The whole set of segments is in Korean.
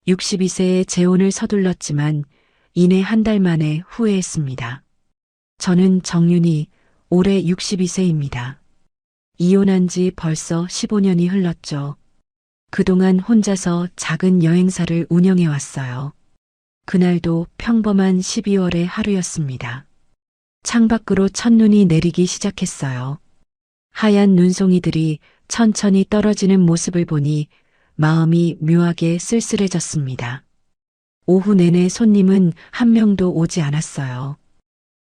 62세에 재혼을 서둘렀지만 이내 한 달 만에 후회했습니다. 저는 정윤이 올해 62세입니다. 이혼한 지 벌써 15년이 흘렀죠. 그동안 혼자서 작은 여행사를 운영해 왔어요. 그날도 평범한 12월의 하루였습니다. 창밖으로 첫눈이 내리기 시작했어요. 하얀 눈송이들이 천천히 떨어지는 모습을 보니 마음이 묘하게 쓸쓸해졌습니다. 오후 내내 손님은 한 명도 오지 않았어요.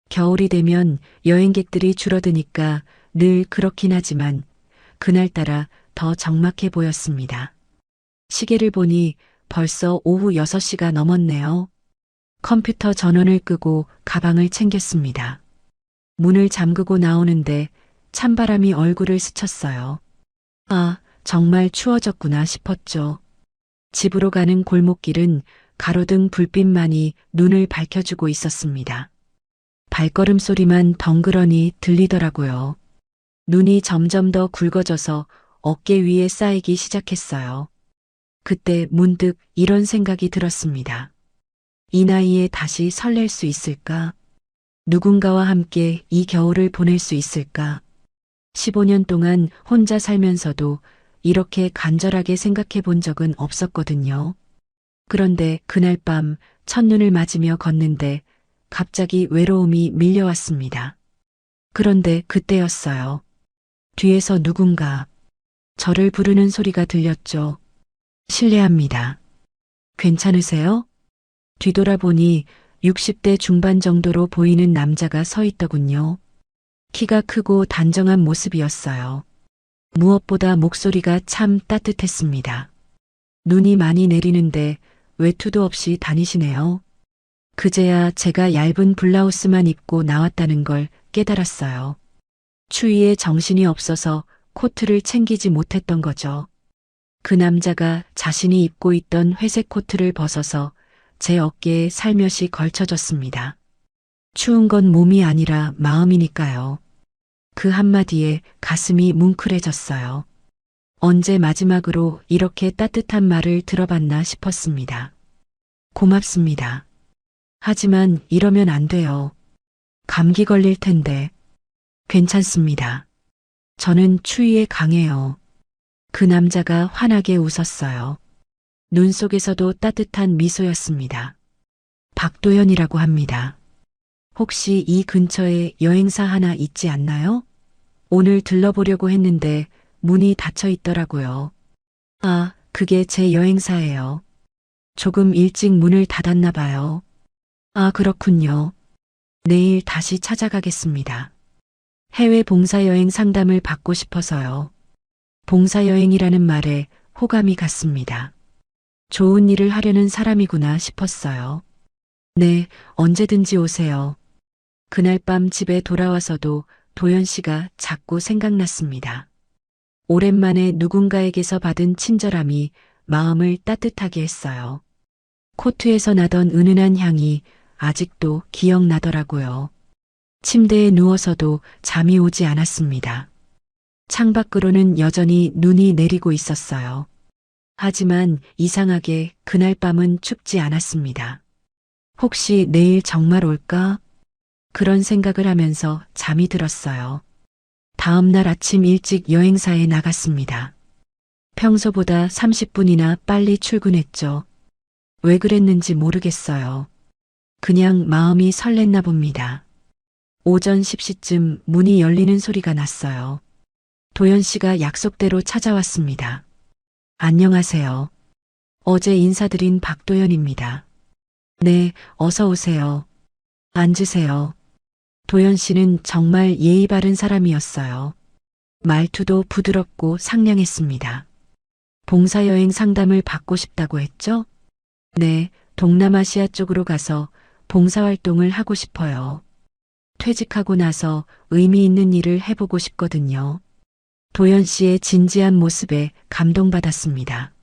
겨울이 되면 여행객들이 줄어드니까 늘 그렇긴 하지만 그날따라 더 적막해 보였습니다. 시계를 보니 벌써 오후 6시가 넘었네요. 컴퓨터 전원을 끄고 가방을 챙겼습니다. 문을 잠그고 나오는데 찬바람이 얼굴을 스쳤어요. 아, 정말 추워졌구나 싶었죠. 집으로 가는 골목길은 가로등 불빛만이 눈을 밝혀주고 있었습니다. 발걸음 소리만 덩그러니 들리더라고요. 눈이 점점 더 굵어져서 어깨 위에 쌓이기 시작했어요. 그때 문득 이런 생각이 들었습니다. 이 나이에 다시 설렐 수 있을까? 누군가와 함께 이 겨울을 보낼 수 있을까? 15년 동안 혼자 살면서도 이렇게 간절하게 생각해 본 적은 없었거든요. 그런데 그날 밤 첫눈을 맞으며 걷는데 갑자기 외로움이 밀려왔습니다. 그런데 그때였어요. 뒤에서 누군가 저를 부르는 소리가 들렸죠. 실례합니다. 괜찮으세요? 뒤돌아보니 60대 중반 정도로 보이는 남자가 서 있더군요. 키가 크고 단정한 모습이었어요. 무엇보다 목소리가 참 따뜻했습니다. 눈이 많이 내리는데 외투도 없이 다니시네요. 그제야 제가 얇은 블라우스만 입고 나왔다는 걸 깨달았어요. 추위에 정신이 없어서 코트를 챙기지 못했던 거죠. 그 남자가 자신이 입고 있던 회색 코트를 벗어서 제 어깨에 살며시 걸쳐줬습니다. 추운 건 몸이 아니라 마음이니까요. 그 한마디에 가슴이 뭉클해졌어요. 언제 마지막으로 이렇게 따뜻한 말을 들어봤나 싶었습니다. 고맙습니다. 하지만 이러면 안 돼요. 감기 걸릴 텐데. 괜찮습니다. 저는 추위에 강해요. 그 남자가 환하게 웃었어요. 눈 속에서도 따뜻한 미소였습니다. 박도연이라고 합니다. 혹시 이 근처에 여행사 하나 있지 않나요? 오늘 들러보려고 했는데 문이 닫혀 있더라고요. 아, 그게 제 여행사예요. 조금 일찍 문을 닫았나 봐요. 아, 그렇군요. 내일 다시 찾아가겠습니다. 해외 봉사여행 상담을 받고 싶어서요. 봉사여행이라는 말에 호감이 갔습니다. 좋은 일을 하려는 사람이구나 싶었어요. 네, 언제든지 오세요. 그날 밤 집에 돌아와서도 도연 씨가 자꾸 생각났습니다. 오랜만에 누군가에게서 받은 친절함이 마음을 따뜻하게 했어요. 코트에서 나던 은은한 향이 아직도 기억나더라고요. 침대에 누워서도 잠이 오지 않았습니다. 창밖으로는 여전히 눈이 내리고 있었어요. 하지만 이상하게 그날 밤은 춥지 않았습니다. 혹시 내일 정말 올까? 그런 생각을 하면서 잠이 들었어요. 다음 날 아침 일찍 여행사에 나갔습니다. 평소보다 30분이나 빨리 출근했죠. 왜 그랬는지 모르겠어요. 그냥 마음이 설렜나 봅니다. 오전 10시쯤 문이 열리는 소리가 났어요. 도연 씨가 약속대로 찾아왔습니다. 안녕하세요. 어제 인사드린 박도연입니다. 네, 어서 오세요. 앉으세요. 도연 씨는 정말 예의 바른 사람이었어요. 말투도 부드럽고 상냥했습니다. 봉사여행 상담을 받고 싶다고 했죠? 네, 동남아시아 쪽으로 가서 봉사활동을 하고 싶어요. 퇴직하고 나서 의미 있는 일을 해보고 싶거든요. 도연 씨의 진지한 모습에 감동받았습니다.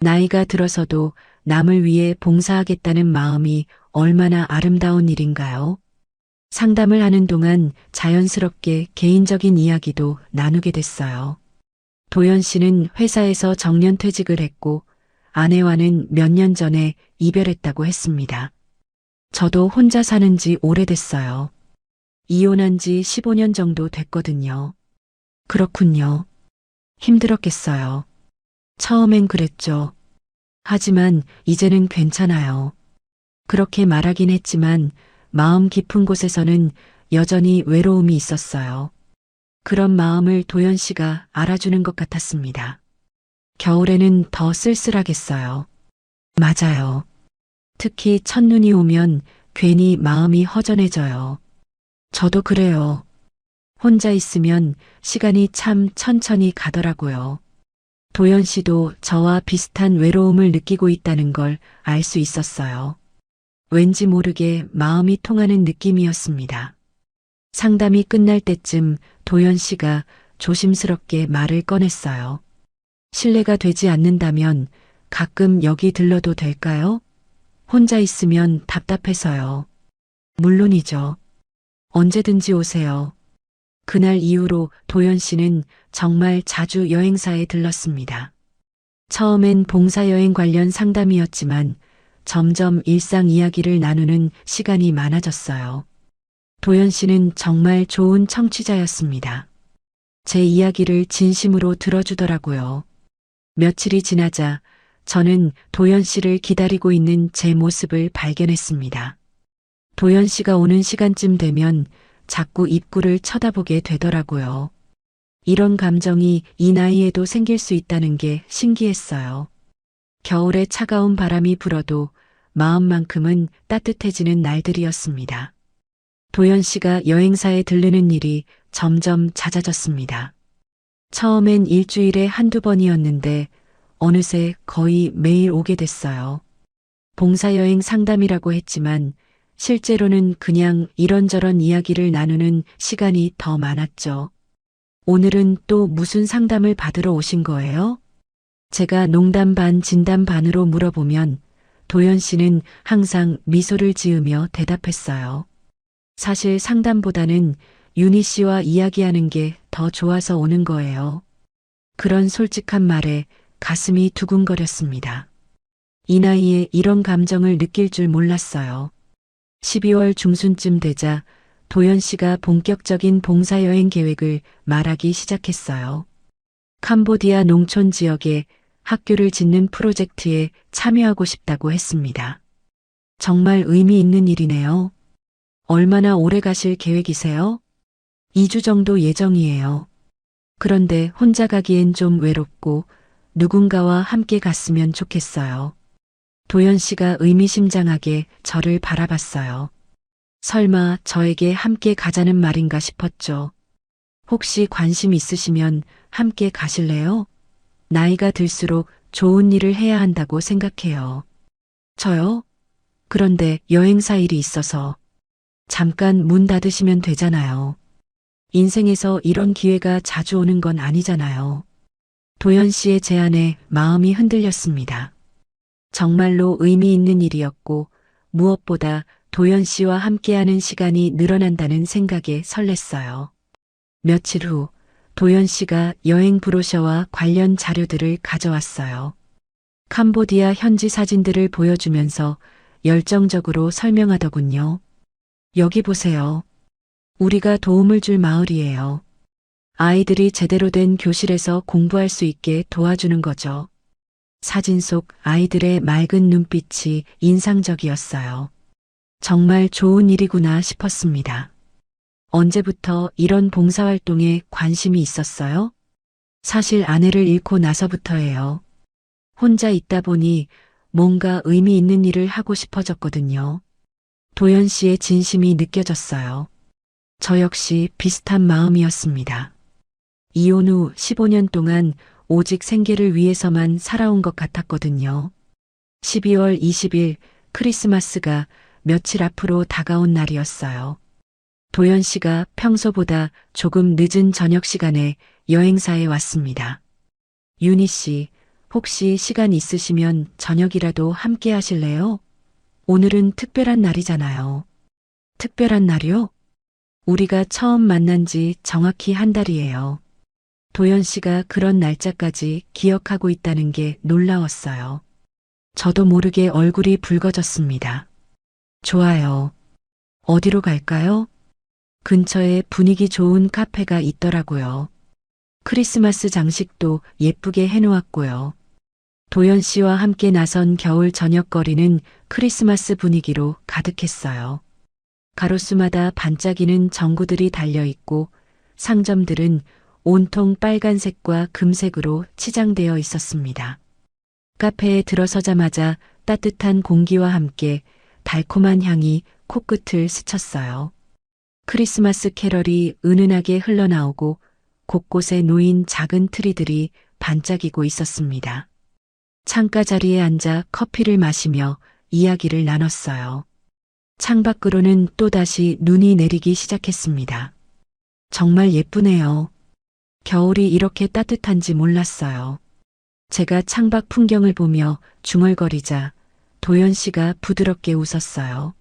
나이가 들어서도 남을 위해 봉사하겠다는 마음이 얼마나 아름다운 일인가요? 상담을 하는 동안 자연스럽게 개인적인 이야기도 나누게 됐어요. 도연 씨는 회사에서 정년퇴직을 했고 아내와는 몇 년 전에 이별했다고 했습니다. 저도 혼자 사는 지 오래됐어요. 이혼한 지 15년 정도 됐거든요. 그렇군요. 힘들었겠어요. 처음엔 그랬죠. 하지만 이제는 괜찮아요. 그렇게 말하긴 했지만 마음 깊은 곳에서는 여전히 외로움이 있었어요. 그런 마음을 도연 씨가 알아주는 것 같았습니다. 겨울에는 더 쓸쓸하겠어요. 맞아요. 특히 첫눈이 오면 괜히 마음이 허전해져요. 저도 그래요. 혼자 있으면 시간이 참 천천히 가더라고요. 도연 씨도 저와 비슷한 외로움을 느끼고 있다는 걸 알 수 있었어요. 왠지 모르게 마음이 통하는 느낌이었습니다. 상담이 끝날 때쯤 도연 씨가 조심스럽게 말을 꺼냈어요. 실례가 되지 않는다면 가끔 여기 들러도 될까요? 혼자 있으면 답답해서요. 물론이죠. 언제든지 오세요. 그날 이후로 도연 씨는 정말 자주 여행사에 들렀습니다. 처음엔 봉사여행 관련 상담이었지만 점점 일상 이야기를 나누는 시간이 많아졌어요. 도연 씨는 정말 좋은 청취자였습니다. 제 이야기를 진심으로 들어주더라고요. 며칠이 지나자 저는 도연 씨를 기다리고 있는 제 모습을 발견했습니다. 도연 씨가 오는 시간쯤 되면 자꾸 입구를 쳐다보게 되더라고요. 이런 감정이 이 나이에도 생길 수 있다는 게 신기했어요. 겨울에 차가운 바람이 불어도 마음만큼은 따뜻해지는 날들이었습니다. 도연 씨가 여행사에 들르는 일이 점점 잦아졌습니다. 처음엔 일주일에 한두 번이었는데 어느새 거의 매일 오게 됐어요. 봉사여행 상담이라고 했지만 실제로는 그냥 이런저런 이야기를 나누는 시간이 더 많았죠. 오늘은 또 무슨 상담을 받으러 오신 거예요? 제가 농담 반 진담 반으로 물어보면 도연 씨는 항상 미소를 지으며 대답했어요. 사실 상담보다는 윤희 씨와 이야기하는 게 더 좋아서 오는 거예요. 그런 솔직한 말에 가슴이 두근거렸습니다. 이 나이에 이런 감정을 느낄 줄 몰랐어요. 12월 중순쯤 되자 도연 씨가 본격적인 봉사여행 계획을 말하기 시작했어요. 캄보디아 농촌 지역에 학교를 짓는 프로젝트에 참여하고 싶다고 했습니다. 정말 의미 있는 일이네요. 얼마나 오래 가실 계획이세요? 2주 정도 예정이에요. 그런데 혼자 가기엔 좀 외롭고 누군가와 함께 갔으면 좋겠어요. 도연 씨가 의미심장하게 저를 바라봤어요. 설마 저에게 함께 가자는 말인가 싶었죠. 혹시 관심 있으시면 함께 가실래요? 나이가 들수록 좋은 일을 해야 한다고 생각해요. 저요? 그런데 여행사 일이 있어서 잠깐 문 닫으시면 되잖아요. 인생에서 이런 기회가 자주 오는 건 아니잖아요. 도연 씨의 제안에 마음이 흔들렸습니다. 정말로 의미 있는 일이었고 무엇보다 도연 씨와 함께하는 시간이 늘어난다는 생각에 설렜어요. 며칠 후 도연 씨가 여행 브로셔와 관련 자료들을 가져왔어요. 캄보디아 현지 사진들을 보여주면서 열정적으로 설명하더군요. 여기 보세요. 우리가 도움을 줄 마을이에요. 아이들이 제대로 된 교실에서 공부할 수 있게 도와주는 거죠. 사진 속 아이들의 맑은 눈빛이 인상적이었어요. 정말 좋은 일이구나 싶었습니다. 언제부터 이런 봉사활동에 관심이 있었어요? 사실 아내를 잃고 나서부터예요. 혼자 있다 보니 뭔가 의미 있는 일을 하고 싶어졌거든요. 도연 씨의 진심이 느껴졌어요. 저 역시 비슷한 마음이었습니다. 이혼 후 15년 동안 오직 생계를 위해서만 살아온 것 같았거든요. 12월 20일 크리스마스가 며칠 앞으로 다가온 날이었어요. 도연 씨가 평소보다 조금 늦은 저녁 시간에 여행사에 왔습니다. 윤희 씨, 혹시 시간 있으시면 저녁이라도 함께 하실래요? 오늘은 특별한 날이잖아요. 특별한 날이요? 우리가 처음 만난 지 정확히 한 달이에요. 도연 씨가 그런 날짜까지 기억하고 있다는 게 놀라웠어요. 저도 모르게 얼굴이 붉어졌습니다. 좋아요. 어디로 갈까요? 근처에 분위기 좋은 카페가 있더라고요. 크리스마스 장식도 예쁘게 해놓았고요. 도연 씨와 함께 나선 겨울 저녁거리는 크리스마스 분위기로 가득했어요. 가로수마다 반짝이는 전구들이 달려있고 상점들은 온통 빨간색과 금색으로 치장되어 있었습니다. 카페에 들어서자마자 따뜻한 공기와 함께 달콤한 향이 코끝을 스쳤어요. 크리스마스 캐럴이 은은하게 흘러나오고 곳곳에 놓인 작은 트리들이 반짝이고 있었습니다. 창가 자리에 앉아 커피를 마시며 이야기를 나눴어요. 창밖으로는 또다시 눈이 내리기 시작했습니다. 정말 예쁘네요. 겨울이 이렇게 따뜻한지 몰랐어요. 제가 창밖 풍경을 보며 중얼거리자 도연 씨가 부드럽게 웃었어요.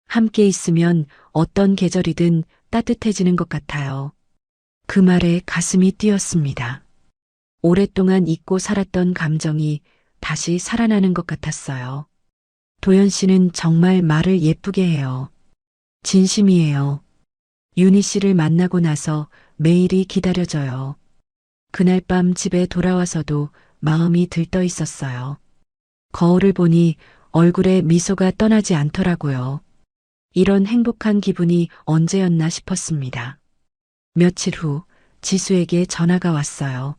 함께 있으면 어떤 계절이든 따뜻해지는 것 같아요. 그 말에 가슴이 뛰었습니다. 오랫동안 잊고 살았던 감정이 다시 살아나는 것 같았어요. 도연 씨는 정말 말을 예쁘게 해요. 진심이에요. 윤희 씨를 만나고 나서 매일이 기다려져요. 그날 밤 집에 돌아와서도 마음이 들떠 있었어요. 거울을 보니 얼굴에 미소가 떠나지 않더라고요. 이런 행복한 기분이 언제였나 싶었습니다. 며칠 후 지수에게 전화가 왔어요.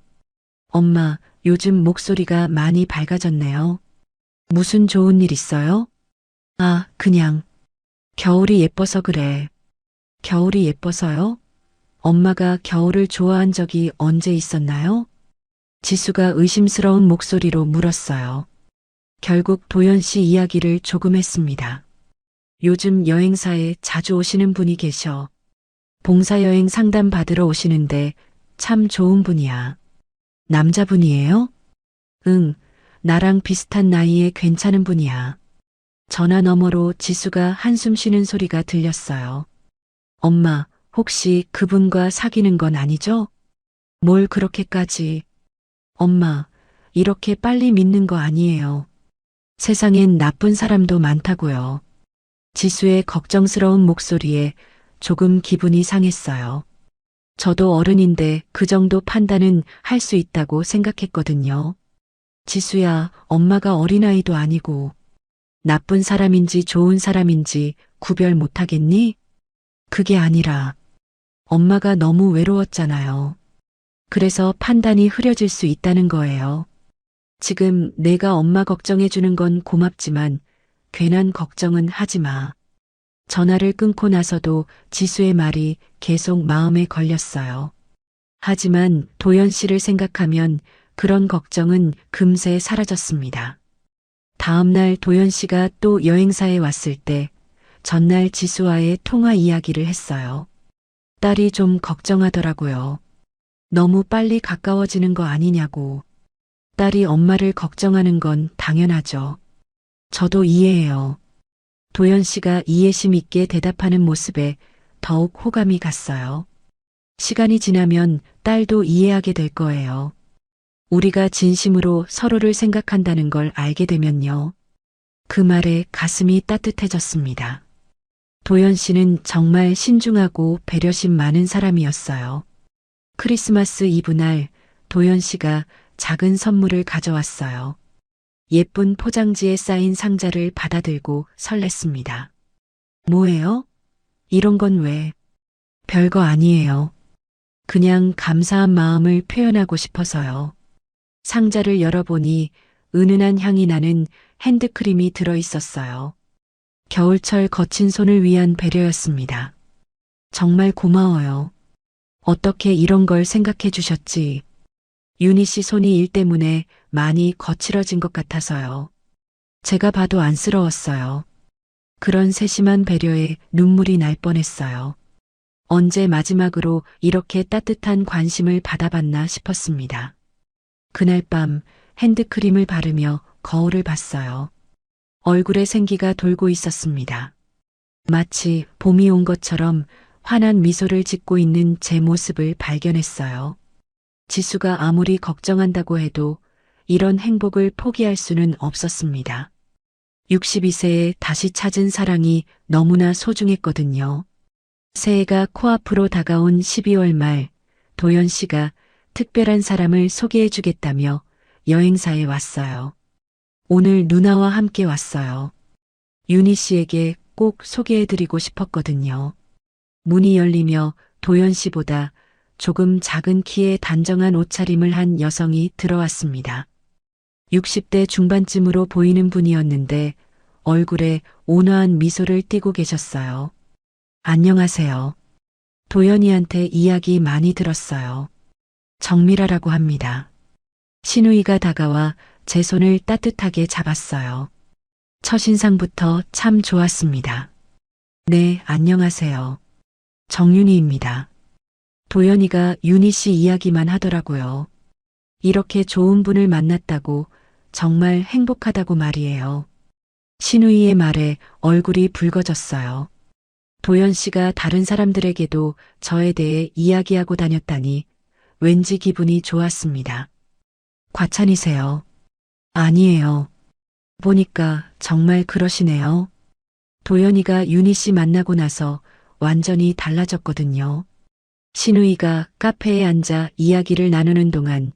엄마, 요즘 목소리가 많이 밝아졌네요. 무슨 좋은 일 있어요? 아, 그냥. 겨울이 예뻐서 그래. 겨울이 예뻐서요? 엄마가 겨울을 좋아한 적이 언제 있었나요? 지수가 의심스러운 목소리로 물었어요. 결국 도연 씨 이야기를 조금 했습니다. 요즘 여행사에 자주 오시는 분이 계셔. 봉사여행 상담 받으러 오시는데 참 좋은 분이야. 남자분이에요? 응, 나랑 비슷한 나이에 괜찮은 분이야. 전화 너머로 지수가 한숨 쉬는 소리가 들렸어요. 엄마, 혹시 그분과 사귀는 건 아니죠? 뭘 그렇게까지. 엄마, 이렇게 빨리 믿는 거 아니에요. 세상엔 나쁜 사람도 많다고요. 지수의 걱정스러운 목소리에 조금 기분이 상했어요. 저도 어른인데 그 정도 판단은 할 수 있다고 생각했거든요. 지수야, 엄마가 어린아이도 아니고 나쁜 사람인지 좋은 사람인지 구별 못하겠니? 그게 아니라 엄마가 너무 외로웠잖아요. 그래서 판단이 흐려질 수 있다는 거예요. 지금 내가 엄마 걱정해주는 건 고맙지만 괜한 걱정은 하지 마. 전화를 끊고 나서도 지수의 말이 계속 마음에 걸렸어요. 하지만 도연 씨를 생각하면 그런 걱정은 금세 사라졌습니다. 다음 날 도연 씨가 또 여행사에 왔을 때 전날 지수와의 통화 이야기를 했어요. 딸이 좀 걱정하더라고요. 너무 빨리 가까워지는 거 아니냐고. 딸이 엄마를 걱정하는 건 당연하죠. 저도 이해해요. 도연 씨가 이해심 있게 대답하는 모습에 더욱 호감이 갔어요. 시간이 지나면 딸도 이해하게 될 거예요. 우리가 진심으로 서로를 생각한다는 걸 알게 되면요. 그 말에 가슴이 따뜻해졌습니다. 도연 씨는 정말 신중하고 배려심 많은 사람이었어요. 크리스마스 이브 날 도연 씨가 작은 선물을 가져왔어요. 예쁜 포장지에 쌓인 상자를 받아들고 설렜습니다. 뭐예요? 이런 건 왜? 별거 아니에요. 그냥 감사한 마음을 표현하고 싶어서요. 상자를 열어보니 은은한 향이 나는 핸드크림이 들어 있었어요. 겨울철 거친 손을 위한 배려였습니다. 정말 고마워요. 어떻게 이런 걸 생각해 주셨지? 윤희 씨 손이 일 때문에 많이 거칠어진 것 같아서요. 제가 봐도 안쓰러웠어요. 그런 세심한 배려에 눈물이 날 뻔했어요. 언제 마지막으로 이렇게 따뜻한 관심을 받아봤나 싶었습니다. 그날 밤 핸드크림을 바르며 거울을 봤어요. 얼굴에 생기가 돌고 있었습니다. 마치 봄이 온 것처럼 환한 미소를 짓고 있는 제 모습을 발견했어요. 지수가 아무리 걱정한다고 해도 이런 행복을 포기할 수는 없었습니다. 62세에 다시 찾은 사랑이 너무나 소중했거든요. 새해가 코앞으로 다가온 12월 말, 도연 씨가 특별한 사람을 소개해 주겠다며 여행사에 왔어요. 오늘 누나와 함께 왔어요. 윤희 씨에게 꼭 소개해 드리고 싶었거든요. 문이 열리며 도연 씨보다 조금 작은 키에 단정한 옷차림을 한 여성이 들어왔습니다. 60대 중반쯤으로 보이는 분이었는데 얼굴에 온화한 미소를 띠고 계셨어요. 안녕하세요. 도연이한테 이야기 많이 들었어요. 정미라라고 합니다. 신우이가 다가와 제 손을 따뜻하게 잡았어요. 첫인상부터 참 좋았습니다. 네, 안녕하세요. 정윤희입니다. 도연이가 윤희 씨 이야기만 하더라고요. 이렇게 좋은 분을 만났다고 정말 행복하다고 말이에요. 신우이의 말에 얼굴이 붉어졌어요. 도연 씨가 다른 사람들에게도 저에 대해 이야기하고 다녔다니 왠지 기분이 좋았습니다. 과찬이세요? 아니에요. 보니까 정말 그러시네요. 도연이가 윤희 씨 만나고 나서 완전히 달라졌거든요. 신우이가 카페에 앉아 이야기를 나누는 동안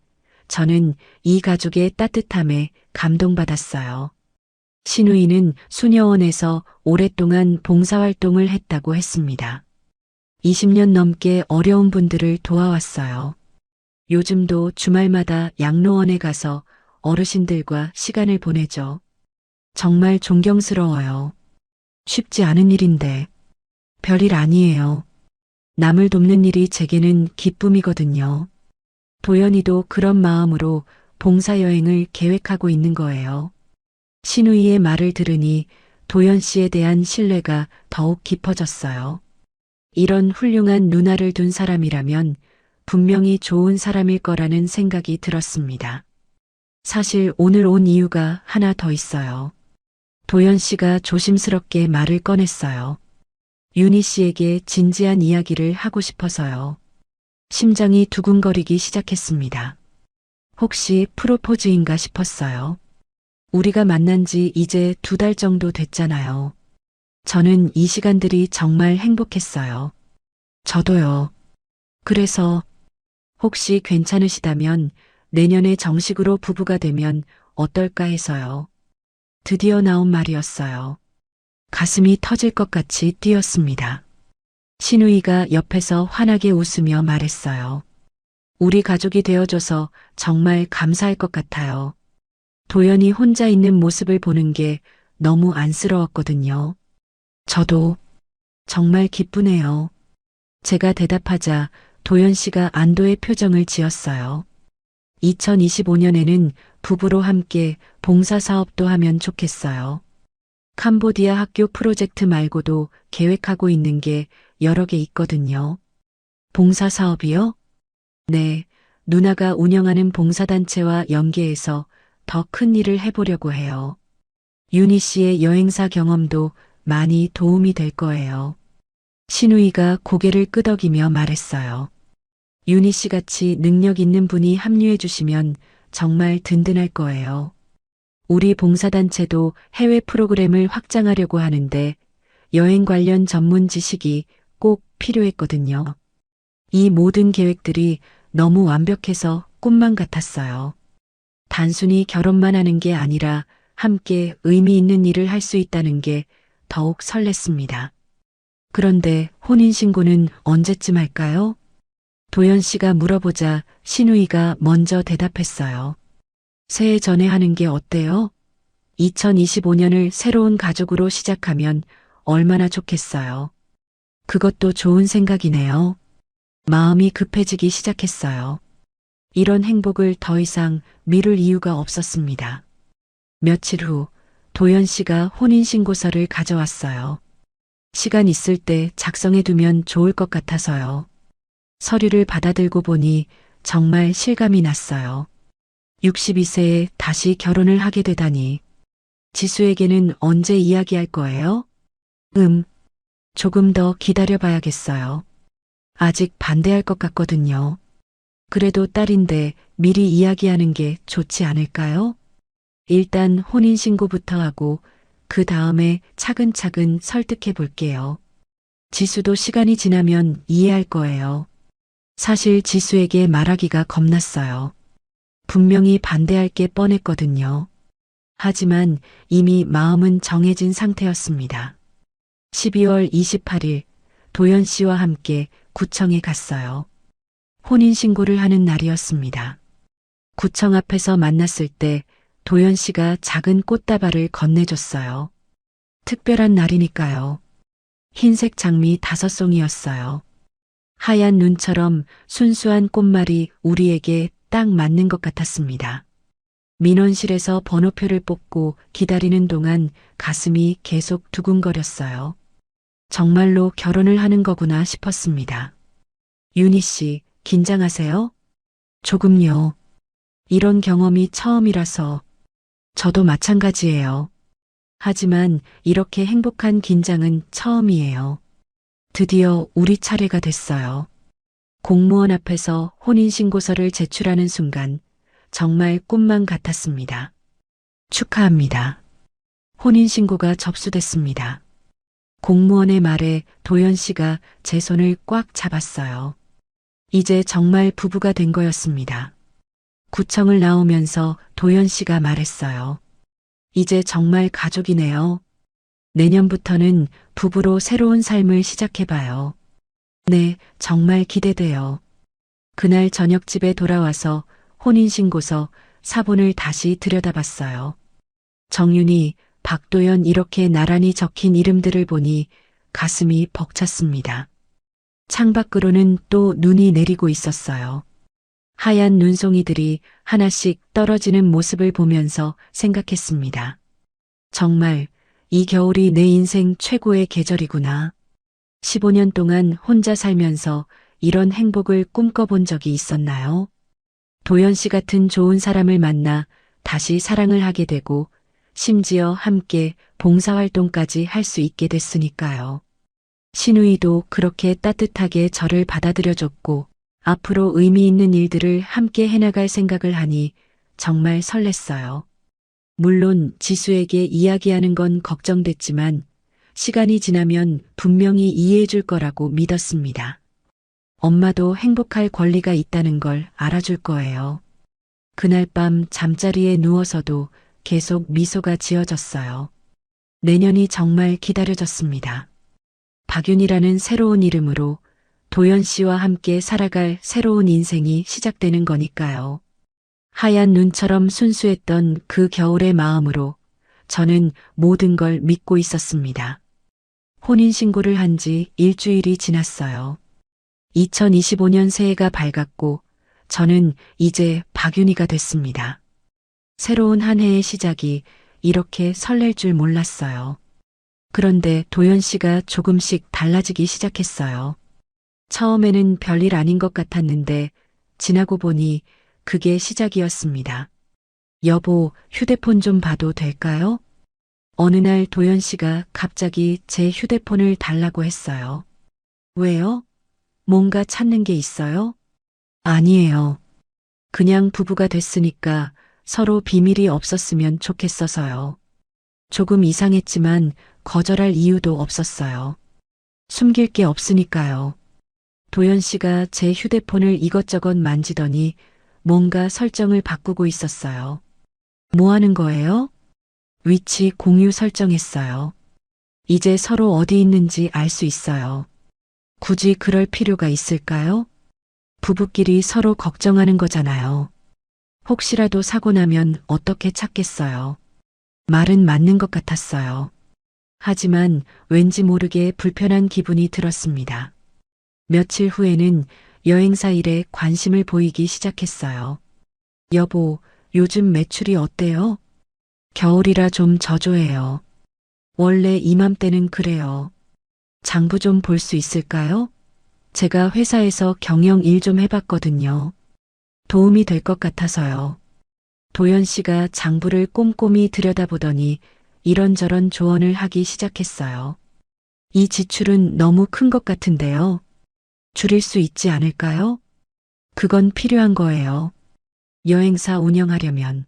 저는 이 가족의 따뜻함에 감동받았어요. 신우이는 수녀원에서 오랫동안 봉사활동을 했다고 했습니다. 20년 넘게 어려운 분들을 도와왔어요. 요즘도 주말마다 양로원에 가서 어르신들과 시간을 보내죠. 정말 존경스러워요. 쉽지 않은 일인데 별일 아니에요. 남을 돕는 일이 제게는 기쁨이거든요. 도연이도 그런 마음으로 봉사여행을 계획하고 있는 거예요. 신우이의 말을 들으니 도연 씨에 대한 신뢰가 더욱 깊어졌어요. 이런 훌륭한 누나를 둔 사람이라면 분명히 좋은 사람일 거라는 생각이 들었습니다. 사실 오늘 온 이유가 하나 더 있어요. 도연 씨가 조심스럽게 말을 꺼냈어요. 윤희 씨에게 진지한 이야기를 하고 싶어서요. 심장이 두근거리기 시작했습니다. 혹시 프로포즈인가 싶었어요. 우리가 만난 지 이제 2달 정도 됐잖아요. 저는 이 시간들이 정말 행복했어요. 저도요. 그래서 혹시 괜찮으시다면 내년에 정식으로 부부가 되면 어떨까 해서요. 드디어 나온 말이었어요. 가슴이 터질 것 같이 뛰었습니다. 신우이가 옆에서 환하게 웃으며 말했어요. 우리 가족이 되어줘서 정말 감사할 것 같아요. 도연이 혼자 있는 모습을 보는 게 너무 안쓰러웠거든요. 저도 정말 기쁘네요. 제가 대답하자 도연 씨가 안도의 표정을 지었어요. 2025년에는 부부로 함께 봉사사업도 하면 좋겠어요. 캄보디아 학교 프로젝트 말고도 계획하고 있는 게 여러 개 있거든요. 봉사사업이요? 네, 누나가 운영하는 봉사단체와 연계해서 더 큰 일을 해보려고 해요. 윤희 씨의 여행사 경험도 많이 도움이 될 거예요. 신우이가 고개를 끄덕이며 말했어요. 윤희 씨 같이 능력 있는 분이 합류해 주시면 정말 든든할 거예요. 우리 봉사단체도 해외 프로그램을 확장하려고 하는데 여행 관련 전문 지식이 꼭 필요했거든요. 이 모든 계획들이 너무 완벽해서 꿈만 같았어요. 단순히 결혼만 하는 게 아니라 함께 의미 있는 일을 할 수 있다는 게 더욱 설렜습니다. 그런데 혼인신고는 언제쯤 할까요? 도연 씨가 물어보자 신우이가 먼저 대답했어요. 새해 전에 하는 게 어때요? 2025년을 새로운 가족으로 시작하면 얼마나 좋겠어요. 그것도 좋은 생각이네요. 마음이 급해지기 시작했어요. 이런 행복을 더 이상 미룰 이유가 없었습니다. 며칠 후 도연 씨가 혼인신고서를 가져왔어요. 시간 있을 때 작성해 두면 좋을 것 같아서요. 서류를 받아들고 보니 정말 실감이 났어요. 62세에 다시 결혼을 하게 되다니. 지수에게는 언제 이야기할 거예요? 조금 더 기다려 봐야겠어요. 아직 반대할 것 같거든요. 그래도 딸인데 미리 이야기하는 게 좋지 않을까요? 일단 혼인신고부터 하고 그 다음에 차근차근 설득해 볼게요. 지수도 시간이 지나면 이해할 거예요. 사실 지수에게 말하기가 겁났어요. 분명히 반대할 게 뻔했거든요. 하지만 이미 마음은 정해진 상태였습니다. 12월 28일 도연 씨와 함께 구청에 갔어요. 혼인신고를 하는 날이었습니다. 구청 앞에서 만났을 때 도연 씨가 작은 꽃다발을 건네줬어요. 특별한 날이니까요. 흰색 장미 5송이였어요. 하얀 눈처럼 순수한 꽃말이 우리에게 딱 맞는 것 같았습니다. 민원실에서 번호표를 뽑고 기다리는 동안 가슴이 계속 두근거렸어요. 정말로 결혼을 하는 거구나 싶었습니다. 윤희 씨, 긴장하세요? 조금요. 이런 경험이 처음이라서 저도 마찬가지예요. 하지만 이렇게 행복한 긴장은 처음이에요. 드디어 우리 차례가 됐어요. 공무원 앞에서 혼인신고서를 제출하는 순간 정말 꿈만 같았습니다. 축하합니다. 혼인신고가 접수됐습니다. 공무원의 말에 도연 씨가 제 손을 꽉 잡았어요. 이제 정말 부부가 된 거였습니다. 구청을 나오면서 도연 씨가 말했어요. 이제 정말 가족이네요. 내년부터는 부부로 새로운 삶을 시작해봐요. 네, 정말 기대돼요. 그날 저녁 집에 돌아와서 혼인신고서 사본을 다시 들여다봤어요. 정윤이, 박도연 이렇게 나란히 적힌 이름들을 보니 가슴이 벅찼습니다. 창밖으로는 또 눈이 내리고 있었어요. 하얀 눈송이들이 하나씩 떨어지는 모습을 보면서 생각했습니다. 정말 이 겨울이 내 인생 최고의 계절이구나. 15년 동안 혼자 살면서 이런 행복을 꿈꿔본 적이 있었나요? 도연 씨 같은 좋은 사람을 만나 다시 사랑을 하게 되고 심지어 함께 봉사활동까지 할 수 있게 됐으니까요. 신우이도 그렇게 따뜻하게 저를 받아들여줬고 앞으로 의미 있는 일들을 함께 해나갈 생각을 하니 정말 설렜어요. 물론 지수에게 이야기하는 건 걱정됐지만 시간이 지나면 분명히 이해해 줄 거라고 믿었습니다. 엄마도 행복할 권리가 있다는 걸 알아줄 거예요. 그날 밤 잠자리에 누워서도 계속 미소가 지어졌어요. 내년이 정말 기다려졌습니다. 박윤이라는 새로운 이름으로 도연 씨와 함께 살아갈 새로운 인생이 시작되는 거니까요. 하얀 눈처럼 순수했던 그 겨울의 마음으로 저는 모든 걸 믿고 있었습니다. 혼인신고를 한 지 일주일이 지났어요. 2025년 새해가 밝았고 저는 이제 박윤희가 됐습니다. 새로운 한 해의 시작이 이렇게 설렐 줄 몰랐어요. 그런데 도연 씨가 조금씩 달라지기 시작했어요. 처음에는 별일 아닌 것 같았는데 지나고 보니 그게 시작이었습니다. 여보, 휴대폰 좀 봐도 될까요? 어느 날 도연 씨가 갑자기 제 휴대폰을 달라고 했어요. 왜요? 뭔가 찾는 게 있어요? 아니에요. 그냥 부부가 됐으니까 서로 비밀이 없었으면 좋겠어서요. 조금 이상했지만 거절할 이유도 없었어요. 숨길 게 없으니까요. 도연 씨가 제 휴대폰을 이것저것 만지더니 뭔가 설정을 바꾸고 있었어요. 뭐 하는 거예요? 위치 공유 설정했어요. 이제 서로 어디 있는지 알 수 있어요. 굳이 그럴 필요가 있을까요? 부부끼리 서로 걱정하는 거잖아요. 혹시라도 사고 나면 어떻게 찾겠어요? 말은 맞는 것 같았어요. 하지만 왠지 모르게 불편한 기분이 들었습니다. 며칠 후에는 여행사 일에 관심을 보이기 시작했어요. 여보, 요즘 매출이 어때요? 겨울이라 좀 저조해요. 원래 이맘때는 그래요. 장부 좀 볼 수 있을까요? 제가 회사에서 경영 일 좀 해봤거든요. 도움이 될 것 같아서요. 도연 씨가 장부를 꼼꼼히 들여다보더니 이런저런 조언을 하기 시작했어요. 이 지출은 너무 큰 것 같은데요. 줄일 수 있지 않을까요? 그건 필요한 거예요. 여행사 운영하려면.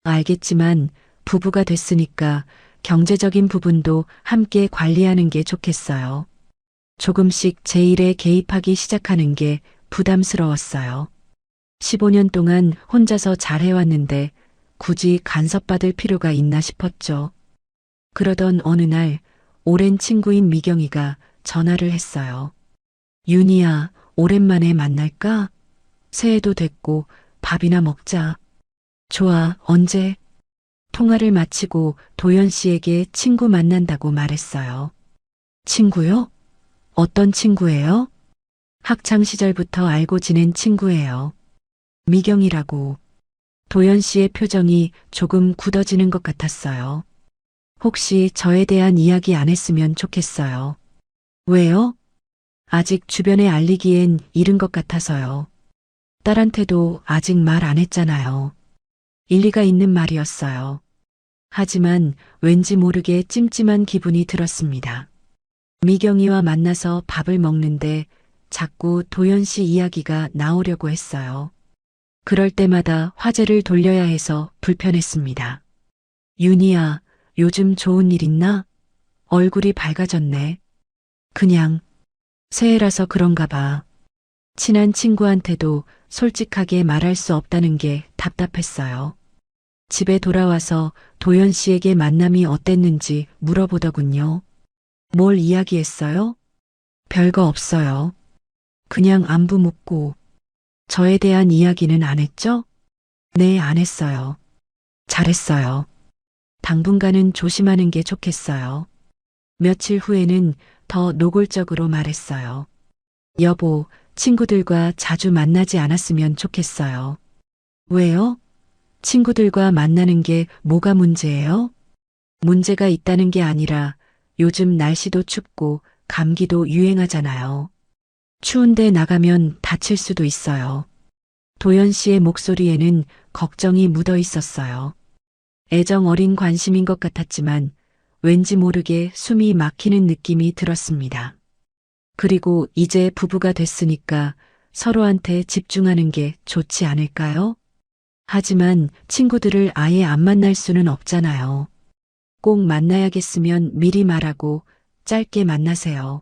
알겠지만 부부가 됐으니까 경제적인 부분도 함께 관리하는 게 좋겠어요. 조금씩 제 일에 개입하기 시작하는 게 부담스러웠어요. 15년 동안 혼자서 잘해왔는데 굳이 간섭받을 필요가 있나 싶었죠. 그러던 어느 날 오랜 친구인 미경이가 전화를 했어요. 윤희야, 오랜만에 만날까? 새해도 됐고 밥이나 먹자. 좋아, 언제? 통화를 마치고 도연 씨에게 친구 만난다고 말했어요. 친구요? 어떤 친구예요? 학창 시절부터 알고 지낸 친구예요. 미경이라고. 도연 씨의 표정이 조금 굳어지는 것 같았어요. 혹시 저에 대한 이야기 안 했으면 좋겠어요. 왜요? 아직 주변에 알리기엔 이른 것 같아서요. 딸한테도 아직 말 안 했잖아요. 일리가 있는 말이었어요. 하지만 왠지 모르게 찜찜한 기분이 들었습니다. 미경이와 만나서 밥을 먹는데 자꾸 도연 씨 이야기가 나오려고 했어요. 그럴 때마다 화제를 돌려야 해서 불편했습니다. 윤희야, 요즘 좋은 일 있나? 얼굴이 밝아졌네. 그냥 새해라서 그런가 봐. 친한 친구한테도 솔직하게 말할 수 없다는 게 답답했어요. 집에 돌아와서 도연 씨에게 만남이 어땠는지 물어보더군요. 뭘 이야기했어요? 별거 없어요. 그냥 안부 묻고. 저에 대한 이야기는 안 했죠? 네, 안 했어요. 잘했어요. 당분간은 조심하는 게 좋겠어요. 며칠 후에는 더 노골적으로 말했어요. 여보, 친구들과 자주 만나지 않았으면 좋겠어요. 왜요? 친구들과 만나는 게 뭐가 문제예요? 문제가 있다는 게 아니라 요즘 날씨도 춥고 감기도 유행하잖아요. 추운데 나가면 다칠 수도 있어요. 도연 씨의 목소리에는 걱정이 묻어 있었어요. 애정 어린 관심인 것 같았지만 왠지 모르게 숨이 막히는 느낌이 들었습니다. 그리고 이제 부부가 됐으니까 서로한테 집중하는 게 좋지 않을까요? 하지만 친구들을 아예 안 만날 수는 없잖아요. 꼭 만나야겠으면 미리 말하고 짧게 만나세요.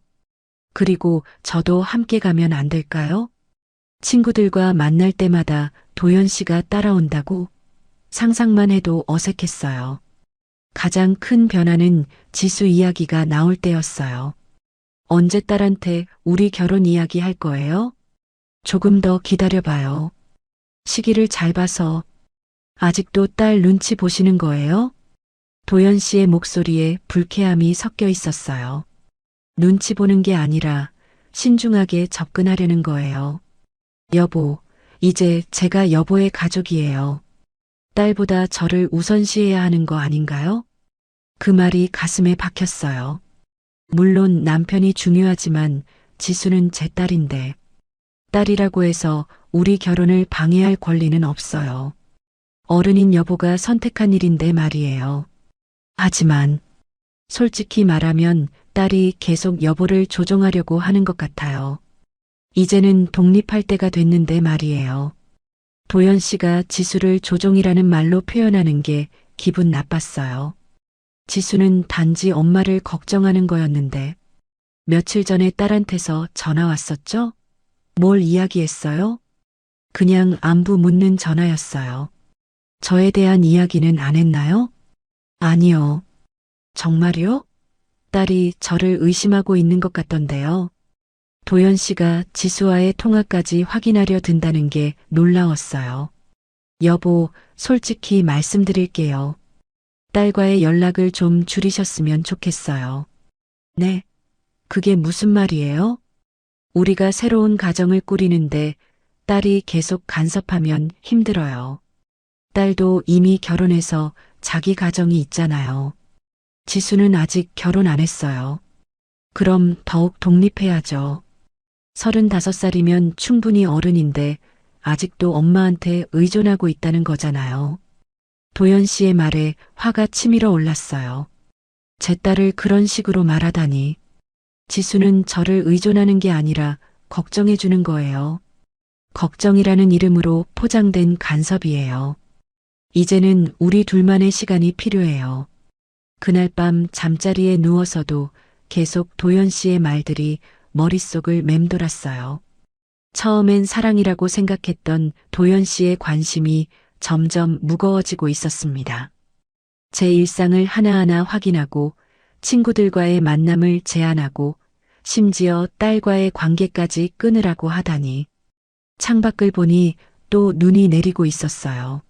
그리고 저도 함께 가면 안 될까요? 친구들과 만날 때마다 도연 씨가 따라온다고 상상만 해도 어색했어요. 가장 큰 변화는 지수 이야기가 나올 때였어요. 언제 딸한테 우리 결혼 이야기 할 거예요? 조금 더 기다려봐요. 시기를 잘 봐서. 아직도 딸 눈치 보시는 거예요? 도연 씨의 목소리에 불쾌함이 섞여 있었어요. 눈치 보는 게 아니라 신중하게 접근하려는 거예요. 여보, 이제 제가 여보의 가족이에요. 딸보다 저를 우선시해야 하는 거 아닌가요? 그 말이 가슴에 박혔어요. 물론 남편이 중요하지만 지수는 제 딸인데 딸이라고 해서 우리 결혼을 방해할 권리는 없어요. 어른인 여보가 선택한 일인데 말이에요. 하지만 솔직히 말하면 딸이 계속 여보를 조종하려고 하는 것 같아요. 이제는 독립할 때가 됐는데 말이에요. 도연 씨가 지수를 조종이라는 말로 표현하는 게 기분 나빴어요. 지수는 단지 엄마를 걱정하는 거였는데 며칠 전에 딸한테서 전화 왔었죠? 뭘 이야기했어요? 그냥 안부 묻는 전화였어요. 저에 대한 이야기는 안 했나요? 아니요. 정말요? 딸이 저를 의심하고 있는 것 같던데요. 도연 씨가 지수와의 통화까지 확인하려 든다는 게 놀라웠어요. 여보, 솔직히 말씀드릴게요. 딸과의 연락을 좀 줄이셨으면 좋겠어요. 네? 그게 무슨 말이에요? 우리가 새로운 가정을 꾸리는데 딸이 계속 간섭하면 힘들어요. 딸도 이미 결혼해서 자기 가정이 있잖아요. 지수는 아직 결혼 안 했어요. 그럼 더욱 독립해야죠. 35살이면 충분히 어른인데 아직도 엄마한테 의존하고 있다는 거잖아요. 도연 씨의 말에 화가 치밀어 올랐어요. 제 딸을 그런 식으로 말하다니. 지수는 저를 의존하는 게 아니라 걱정해 주는 거예요. 걱정이라는 이름으로 포장된 간섭이에요. 이제는 우리 둘만의 시간이 필요해요. 그날 밤 잠자리에 누워서도 계속 도연 씨의 말들이 머릿속을 맴돌았어요. 처음엔 사랑이라고 생각했던 도연 씨의 관심이 점점 무거워지고 있었습니다. 제 일상을 하나하나 확인하고 친구들과의 만남을 제한하고 심지어 딸과의 관계까지 끊으라고 하다니. 창밖을 보니 또 눈이 내리고 있었어요.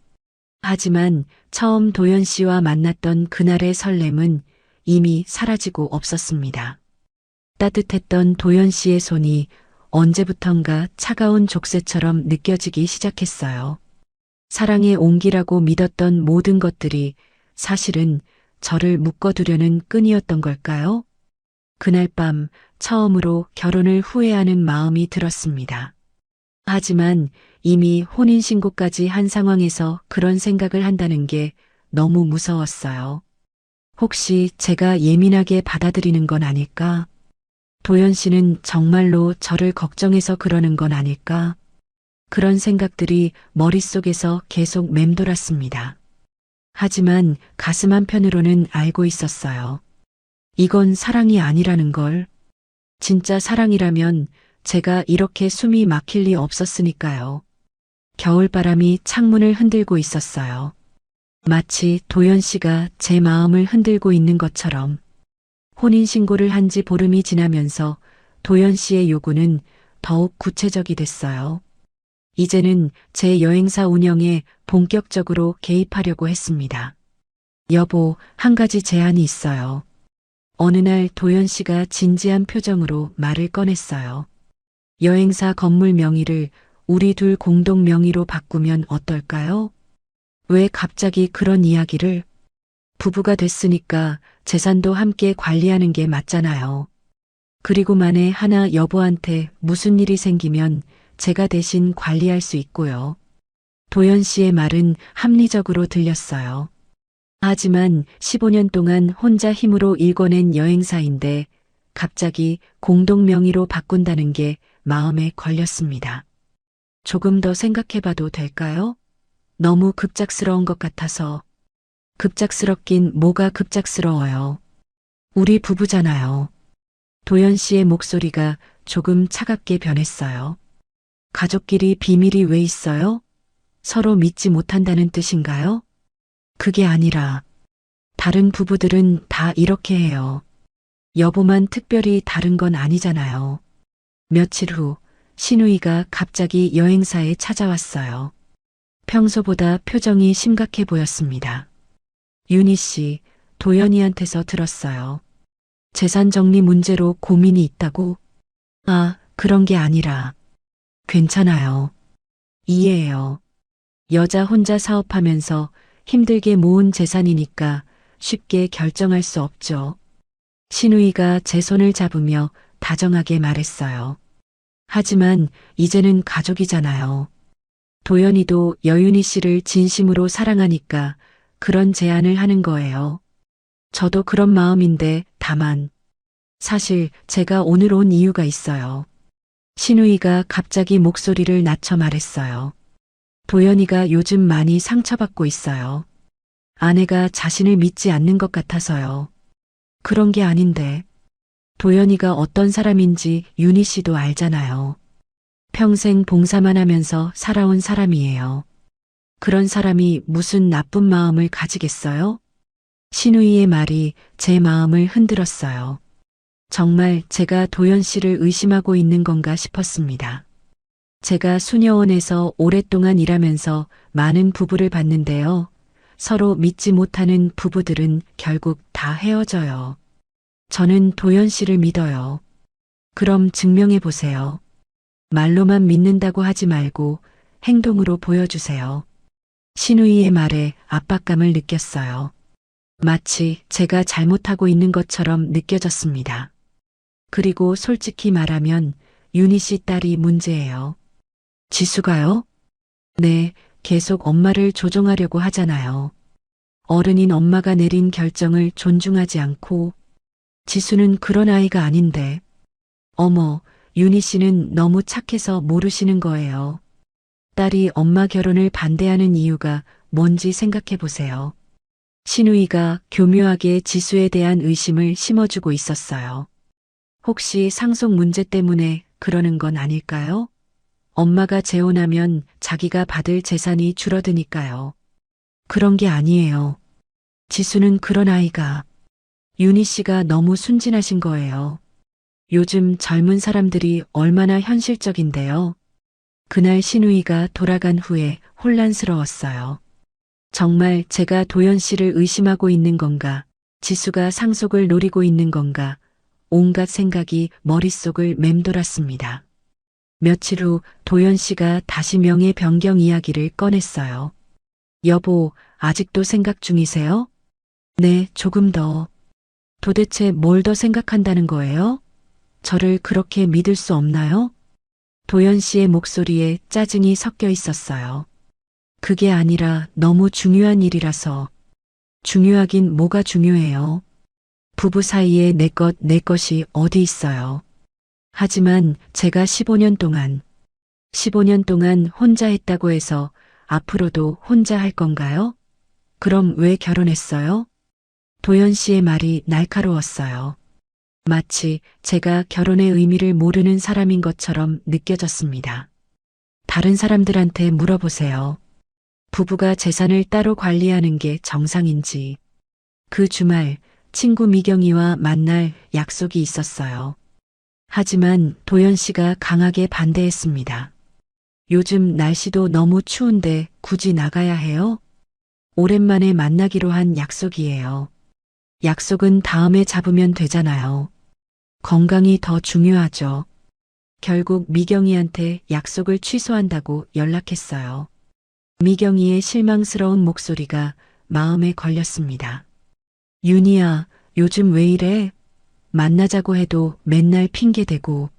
하지만 처음 도연 씨와 만났던 그날의 설렘은 이미 사라지고 없었습니다. 따뜻했던 도연 씨의 손이 언제부턴가 차가운 족쇄처럼 느껴지기 시작했어요. 사랑의 온기라고 믿었던 모든 것들이 사실은 저를 묶어두려는 끈이었던 걸까요? 그날 밤 처음으로 결혼을 후회하는 마음이 들었습니다. 하지만 이미 혼인신고까지 한 상황에서 그런 생각을 한다는 게 너무 무서웠어요. 혹시 제가 예민하게 받아들이는 건 아닐까? 도연 씨는 정말로 저를 걱정해서 그러는 건 아닐까? 그런 생각들이 머릿속에서 계속 맴돌았습니다. 하지만 가슴 한편으로는 알고 있었어요. 이건 사랑이 아니라는 걸. 진짜 사랑이라면 제가 이렇게 숨이 막힐 리 없었으니까요. 겨울바람이 창문을 흔들고 있었어요. 마치 도연 씨가 제 마음을 흔들고 있는 것처럼. 혼인신고를 한 지 보름이 지나면서 도연 씨의 요구는 더욱 구체적이 됐어요. 이제는 제 여행사 운영에 본격적으로 개입하려고 했습니다. 여보, 한 가지 제안이 있어요. 어느 날 도연 씨가 진지한 표정으로 말을 꺼냈어요. 여행사 건물 명의를 우리 둘 공동 명의로 바꾸면 어떨까요? 왜 갑자기 그런 이야기를? 부부가 됐으니까 재산도 함께 관리하는 게 맞잖아요. 그리고 만에 하나 여보한테 무슨 일이 생기면 제가 대신 관리할 수 있고요. 도연 씨의 말은 합리적으로 들렸어요. 하지만 15년 동안 혼자 힘으로 일궈낸 여행사인데 갑자기 공동 명의로 바꾼다는 게 마음에 걸렸습니다. 조금 더 생각해봐도 될까요? 너무 급작스러운 것 같아서. 급작스럽긴 뭐가 급작스러워요. 우리 부부잖아요. 도연 씨의 목소리가 조금 차갑게 변했어요. 가족끼리 비밀이 왜 있어요? 서로 믿지 못한다는 뜻인가요? 그게 아니라 다른 부부들은 다 이렇게 해요. 여보만 특별히 다른 건 아니잖아요. 며칠 후 신우이가 갑자기 여행사에 찾아왔어요. 평소보다 표정이 심각해 보였습니다. 윤희 씨, 도연이한테서 들었어요. 재산 정리 문제로 고민이 있다고? 아, 그런 게 아니라. 괜찮아요. 이해해요. 여자 혼자 사업하면서 힘들게 모은 재산이니까 쉽게 결정할 수 없죠. 신우이가 제 손을 잡으며 다정하게 말했어요. 하지만 이제는 가족이잖아요. 도연이도 여윤희 씨를 진심으로 사랑하니까 그런 제안을 하는 거예요. 저도 그런 마음인데 다만 사실 제가 오늘 온 이유가 있어요. 신우이가 갑자기 목소리를 낮춰 말했어요. 도연이가 요즘 많이 상처받고 있어요. 아내가 자신을 믿지 않는 것 같아서요. 그런 게 아닌데. 도연이가 어떤 사람인지 윤희 씨도 알잖아요. 평생 봉사만 하면서 살아온 사람이에요. 그런 사람이 무슨 나쁜 마음을 가지겠어요? 신우이의 말이 제 마음을 흔들었어요. 정말 제가 도연 씨를 의심하고 있는 건가 싶었습니다. 제가 수녀원에서 오랫동안 일하면서 많은 부부를 봤는데요. 서로 믿지 못하는 부부들은 결국 다 헤어져요. 저는 도연 씨를 믿어요. 그럼 증명해 보세요. 말로만 믿는다고 하지 말고 행동으로 보여주세요. 신우이의 말에 압박감을 느꼈어요. 마치 제가 잘못하고 있는 것처럼 느껴졌습니다. 그리고 솔직히 말하면 윤희 씨 딸이 문제예요. 지수가요? 네, 계속 엄마를 조종하려고 하잖아요. 어른인 엄마가 내린 결정을 존중하지 않고 지수는 그런 아이가 아닌데. 어머, 윤희 씨는 너무 착해서 모르시는 거예요. 딸이 엄마 결혼을 반대하는 이유가 뭔지 생각해 보세요. 신우이가 교묘하게 지수에 대한 의심을 심어주고 있었어요. 혹시 상속 문제 때문에 그러는 건 아닐까요? 엄마가 재혼하면 자기가 받을 재산이 줄어드니까요. 그런 게 아니에요. 지수는 그런 아이가. 윤희 씨가 너무 순진하신 거예요. 요즘 젊은 사람들이 얼마나 현실적인데요. 그날 신우이가 돌아간 후에 혼란스러웠어요. 정말 제가 도연 씨를 의심하고 있는 건가? 지수가 상속을 노리고 있는 건가? 온갖 생각이 머릿속을 맴돌았습니다. 며칠 후 도연 씨가 다시 명예 변경 이야기를 꺼냈어요. 여보, 아직도 생각 중이세요? 네, 조금 더. 도대체 뭘 더 생각한다는 거예요? 저를 그렇게 믿을 수 없나요? 도연 씨의 목소리에 짜증이 섞여 있었어요. 그게 아니라 너무 중요한 일이라서. 중요하긴 뭐가 중요해요. 부부 사이에 내 것이 어디 있어요. 하지만 제가 15년 동안 혼자 했다고 해서 앞으로도 혼자 할 건가요? 그럼 왜 결혼했어요? 도연 씨의 말이 날카로웠어요. 마치 제가 결혼의 의미를 모르는 사람인 것처럼 느껴졌습니다. 다른 사람들한테 물어보세요. 부부가 재산을 따로 관리하는 게 정상인지. 그 주말 친구 미경이와 만날 약속이 있었어요. 하지만 도연 씨가 강하게 반대했습니다. 요즘 날씨도 너무 추운데 굳이 나가야 해요? 오랜만에 만나기로 한 약속이에요. 약속은 다음에 잡으면 되잖아요. 건강이 더 중요하죠. 결국 미경이한테 약속을 취소한다고 연락했어요. 미경이의 실망스러운 목소리가 마음에 걸렸습니다. 윤희야, 요즘 왜 이래? 만나자고 해도 맨날 핑계대고.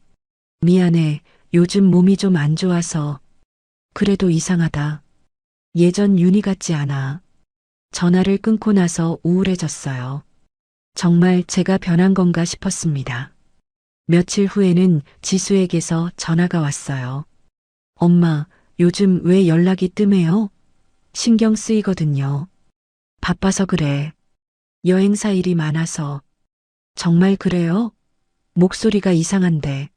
미안해, 요즘 몸이 좀 안 좋아서. 그래도 이상하다. 예전 윤희 같지 않아. 전화를 끊고 나서 우울해졌어요. 정말 제가 변한 건가 싶었습니다. 며칠 후에는 지수에게서 전화가 왔어요. 엄마, 요즘 왜 연락이 뜸해요? 신경 쓰이거든요. 바빠서 그래. 여행사 일이 많아서. 정말 그래요? 목소리가 이상한데.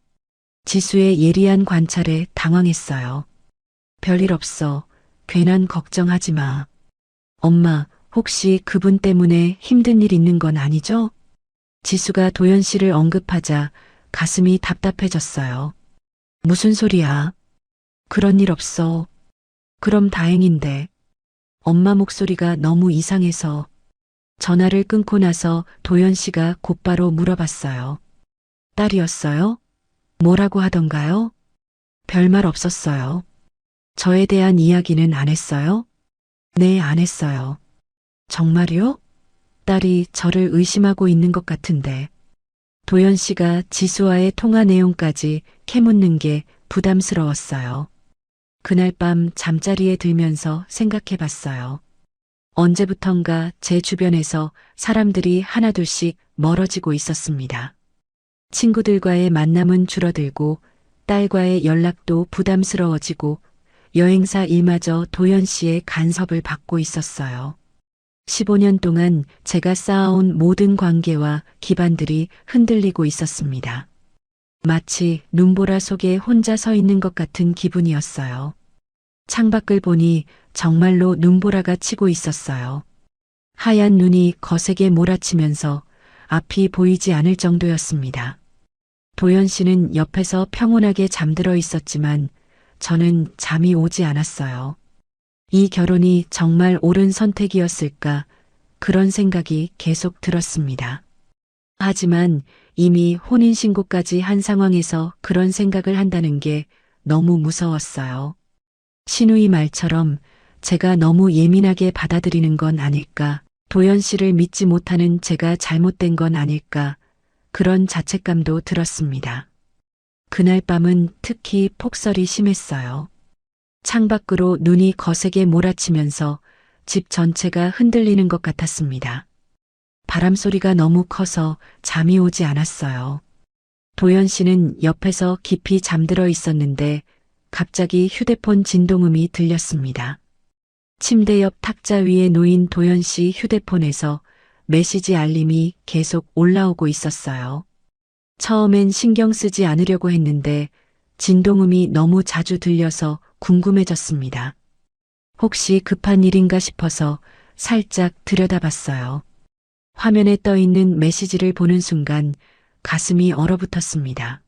지수의 예리한 관찰에 당황했어요. 별일 없어. 괜한 걱정하지 마. 엄마, 혹시 그분 때문에 힘든 일 있는 건 아니죠? 지수가 도연 씨를 언급하자 가슴이 답답해졌어요. 무슨 소리야? 그런 일 없어. 그럼 다행인데. 엄마 목소리가 너무 이상해서. 전화를 끊고 나서 도연 씨가 곧바로 물어봤어요. 딸이었어요? 뭐라고 하던가요? 별말 없었어요. 저에 대한 이야기는 안 했어요? 네, 안 했어요. 정말요? 딸이 저를 의심하고 있는 것 같은데. 도연 씨가 지수와의 통화 내용까지 캐묻는 게 부담스러웠어요. 그날 밤 잠자리에 들면서 생각해 봤어요. 언제부턴가 제 주변에서 사람들이 하나둘씩 멀어지고 있었습니다. 친구들과의 만남은 줄어들고 딸과의 연락도 부담스러워지고 여행사 일마저 도연 씨의 간섭을 받고 있었어요. 15년 동안 제가 쌓아온 모든 관계와 기반들이 흔들리고 있었습니다. 마치 눈보라 속에 혼자 서 있는 것 같은 기분이었어요. 창밖을 보니 정말로 눈보라가 치고 있었어요. 하얀 눈이 거세게 몰아치면서 앞이 보이지 않을 정도였습니다. 도연 씨는 옆에서 평온하게 잠들어 있었지만 저는 잠이 오지 않았어요. 이 결혼이 정말 옳은 선택이었을까? 그런 생각이 계속 들었습니다. 하지만 이미 혼인신고까지 한 상황에서 그런 생각을 한다는 게 너무 무서웠어요. 신우이 말처럼 제가 너무 예민하게 받아들이는 건 아닐까? 도연 씨를 믿지 못하는 제가 잘못된 건 아닐까? 그런 자책감도 들었습니다. 그날 밤은 특히 폭설이 심했어요. 창밖으로 눈이 거세게 몰아치면서 집 전체가 흔들리는 것 같았습니다. 바람 소리가 너무 커서 잠이 오지 않았어요. 도연 씨는 옆에서 깊이 잠들어 있었는데 갑자기 휴대폰 진동음이 들렸습니다. 침대 옆 탁자 위에 놓인 도연 씨 휴대폰에서 메시지 알림이 계속 올라오고 있었어요. 처음엔 신경 쓰지 않으려고 했는데 진동음이 너무 자주 들려서 궁금해졌습니다. 혹시 급한 일인가 싶어서 살짝 들여다봤어요. 화면에 떠 있는 메시지를 보는 순간 가슴이 얼어붙었습니다.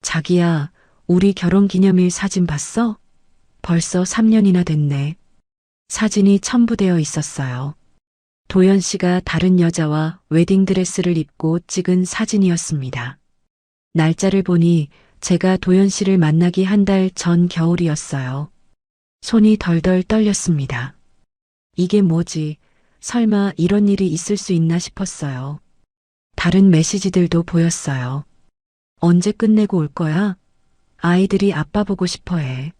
자기야, 우리 결혼 기념일 사진 봤어? 벌써 3년이나 됐네. 사진이 첨부되어 있었어요. 도연 씨가 다른 여자와 웨딩드레스를 입고 찍은 사진이었습니다. 날짜를 보니 제가 도연 씨를 만나기 한 달 전 겨울이었어요. 손이 덜덜 떨렸습니다. 이게 뭐지? 설마 이런 일이 있을 수 있나 싶었어요. 다른 메시지들도 보였어요. 언제 끝내고 올 거야? 아이들이 아빠 보고 싶어 해.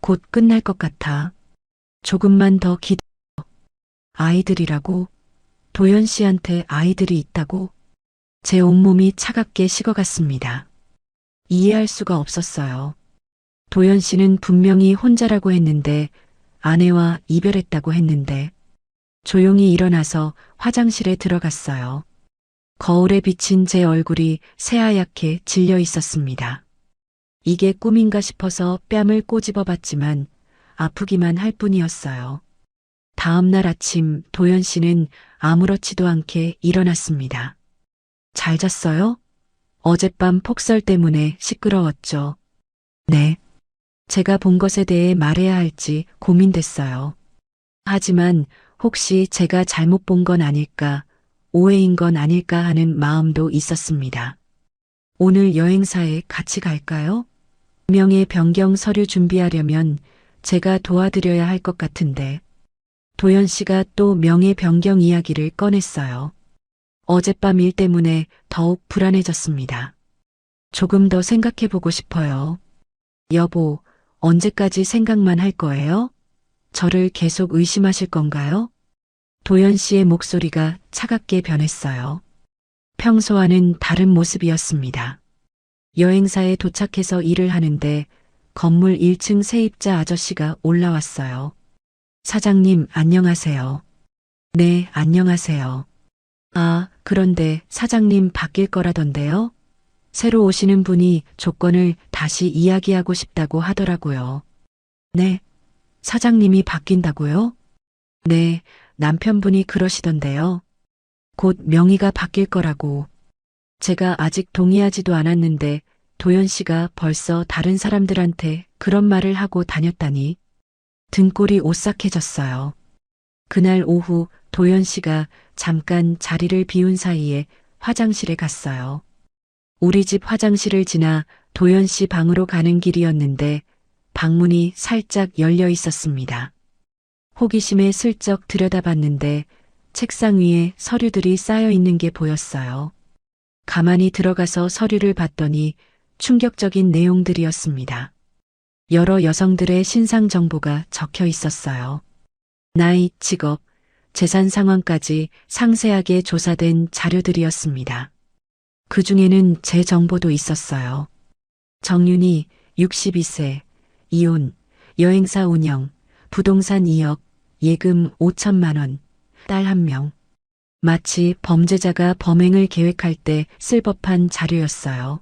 곧 끝날 것 같아. 조금만 더 기다려. 아이들이라고? 도연 씨한테 아이들이 있다고? 제 온몸이 차갑게 식어갔습니다. 이해할 수가 없었어요. 도연 씨는 분명히 혼자라고 했는데 아내와 이별했다고 했는데 조용히 일어나서 화장실에 들어갔어요. 거울에 비친 제 얼굴이 새하얗게 질려 있었습니다. 이게 꿈인가 싶어서 뺨을 꼬집어 봤지만 아프기만 할 뿐이었어요. 다음 날 아침 도연 씨는 아무렇지도 않게 일어났습니다. 잘 잤어요? 어젯밤 폭설 때문에 시끄러웠죠. 네. 제가 본 것에 대해 말해야 할지 고민됐어요. 하지만 혹시 제가 잘못 본 건 아닐까, 오해인 건 아닐까 하는 마음도 있었습니다. 오늘 여행사에 같이 갈까요? 명예 변경 서류 준비하려면 제가 도와드려야 할 것 같은데. 도연 씨가 또 명예 변경 이야기를 꺼냈어요. 어젯밤 일 때문에 더욱 불안해졌습니다. 조금 더 생각해 보고 싶어요. 여보, 언제까지 생각만 할 거예요? 저를 계속 의심하실 건가요? 도연 씨의 목소리가 차갑게 변했어요. 평소와는 다른 모습이었습니다. 여행사에 도착해서 일을 하는데 건물 1층 세입자 아저씨가 올라왔어요. 사장님, 안녕하세요. 네, 안녕하세요. 아, 그런데 사장님 바뀔 거라던데요? 새로 오시는 분이 조건을 다시 이야기하고 싶다고 하더라고요. 네, 사장님이 바뀐다고요? 네, 남편분이 그러시던데요. 곧 명의가 바뀔 거라고. 제가 아직 동의하지도 않았는데 도연 씨가 벌써 다른 사람들한테 그런 말을 하고 다녔다니. 등골이 오싹해졌어요. 그날 오후 도연 씨가 잠깐 자리를 비운 사이에 화장실에 갔어요. 우리 집 화장실을 지나 도연 씨 방으로 가는 길이었는데 방문이 살짝 열려 있었습니다. 호기심에 슬쩍 들여다봤는데 책상 위에 서류들이 쌓여 있는 게 보였어요. 가만히 들어가서 서류를 봤더니 충격적인 내용들이었습니다. 여러 여성들의 신상 정보가 적혀 있었어요. 나이, 직업, 재산 상황까지 상세하게 조사된 자료들이었습니다. 그 중에는 제 정보도 있었어요. 정윤이 62세, 이혼, 여행사 운영, 부동산 2억, 예금 5천만 원, 딸 1명. 마치 범죄자가 범행을 계획할 때 쓸 법한 자료였어요.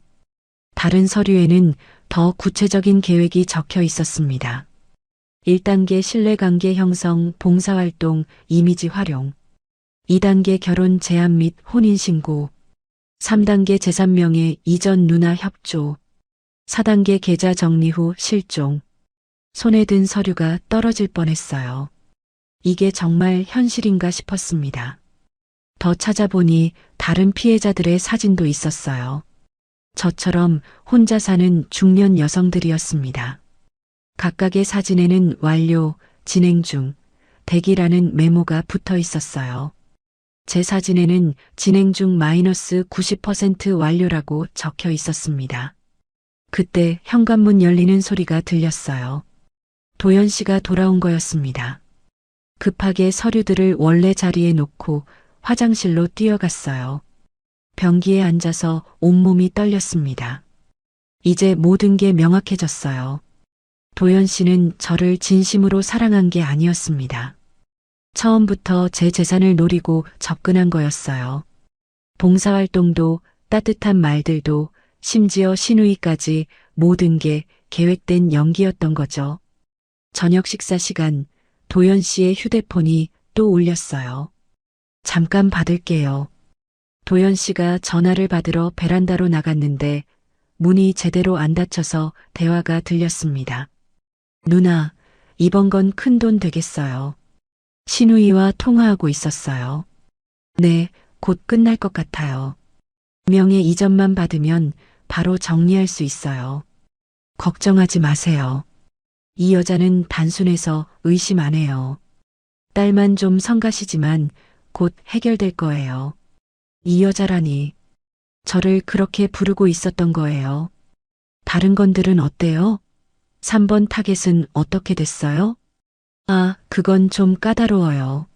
다른 서류에는 더 구체적인 계획이 적혀 있었습니다. 1단계 신뢰관계 형성, 봉사활동, 이미지 활용. 2단계 결혼 제한 및 혼인신고. 3단계 재산명예 이전 누나 협조. 4단계 계좌 정리 후 실종. 손에 든 서류가 떨어질 뻔했어요. 이게 정말 현실인가 싶었습니다. 더 찾아보니 다른 피해자들의 사진도 있었어요. 저처럼 혼자 사는 중년 여성들이었습니다. 각각의 사진에는 완료, 진행 중, 대기라는 메모가 붙어 있었어요. 제 사진에는 진행 중 마이너스 90% 완료라고 적혀 있었습니다. 그때 현관문 열리는 소리가 들렸어요. 도연 씨가 돌아온 거였습니다. 급하게 서류들을 원래 자리에 놓고 화장실로 뛰어갔어요. 변기에 앉아서 온몸이 떨렸습니다. 이제 모든 게 명확해졌어요. 도연 씨는 저를 진심으로 사랑한 게 아니었습니다. 처음부터 제 재산을 노리고 접근한 거였어요. 봉사활동도 따뜻한 말들도 심지어 시누이까지 모든 게 계획된 연기였던 거죠. 저녁 식사 시간 도연 씨의 휴대폰이 또 울렸어요. 잠깐 받을게요. 도연 씨가 전화를 받으러 베란다로 나갔는데 문이 제대로 안 닫혀서 대화가 들렸습니다. 누나, 이번 건 큰돈 되겠어요. 신우이와 통화하고 있었어요. 네, 곧 끝날 것 같아요. 명의 이전만 받으면 바로 정리할 수 있어요. 걱정하지 마세요. 이 여자는 단순해서 의심 안 해요. 딸만 좀 성가시지만 곧 해결될 거예요. 이 여자라니. 저를 그렇게 부르고 있었던 거예요. 다른 건들은 어때요? 3번 타겟은 어떻게 됐어요? 아, 그건 좀 까다로워요.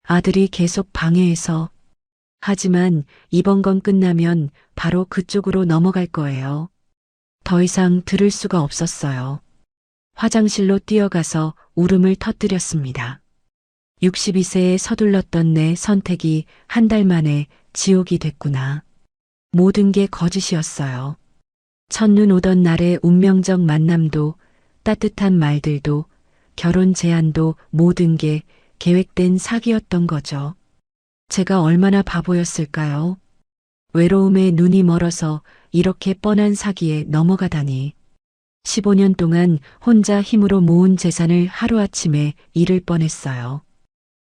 아들이 계속 방해해서. 하지만 이번 건 끝나면 바로 그쪽으로 넘어갈 거예요. 더 이상 들을 수가 없었어요. 화장실로 뛰어가서 울음을 터뜨렸습니다. 62세에 서둘렀던 내 선택이 한 달 만에 지옥이 됐구나. 모든 게 거짓이었어요. 첫눈 오던 날의 운명적 만남도 따뜻한 말들도 결혼 제안도 모든 게 계획된 사기였던 거죠. 제가 얼마나 바보였을까요? 외로움에 눈이 멀어서 이렇게 뻔한 사기에 넘어가다니. 15년 동안 혼자 힘으로 모은 재산을 하루아침에 잃을 뻔했어요.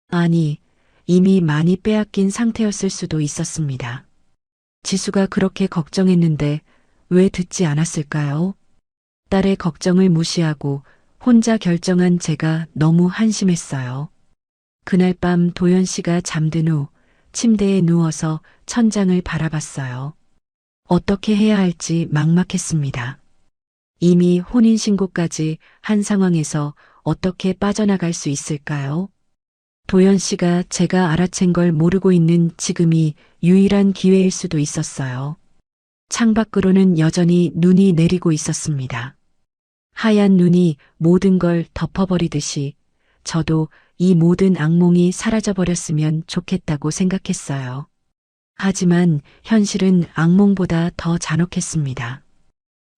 아니, 이미 많이 빼앗긴 상태였을 수도 있었습니다. 지수가 그렇게 걱정했는데 왜 듣지 않았을까요? 딸의 걱정을 무시하고 혼자 결정한 제가 너무 한심했어요. 그날 밤 도연 씨가 잠든 후 침대에 누워서 천장을 바라봤어요. 어떻게 해야 할지 막막했습니다. 이미 혼인신고까지 한 상황에서 어떻게 빠져나갈 수 있을까요? 도연 씨가 제가 알아챈 걸 모르고 있는 지금이 유일한 기회일 수도 있었어요. 창밖으로는 여전히 눈이 내리고 있었습니다. 하얀 눈이 모든 걸 덮어버리듯이 저도 이 모든 악몽이 사라져버렸으면 좋겠다고 생각했어요. 하지만 현실은 악몽보다 더 잔혹했습니다.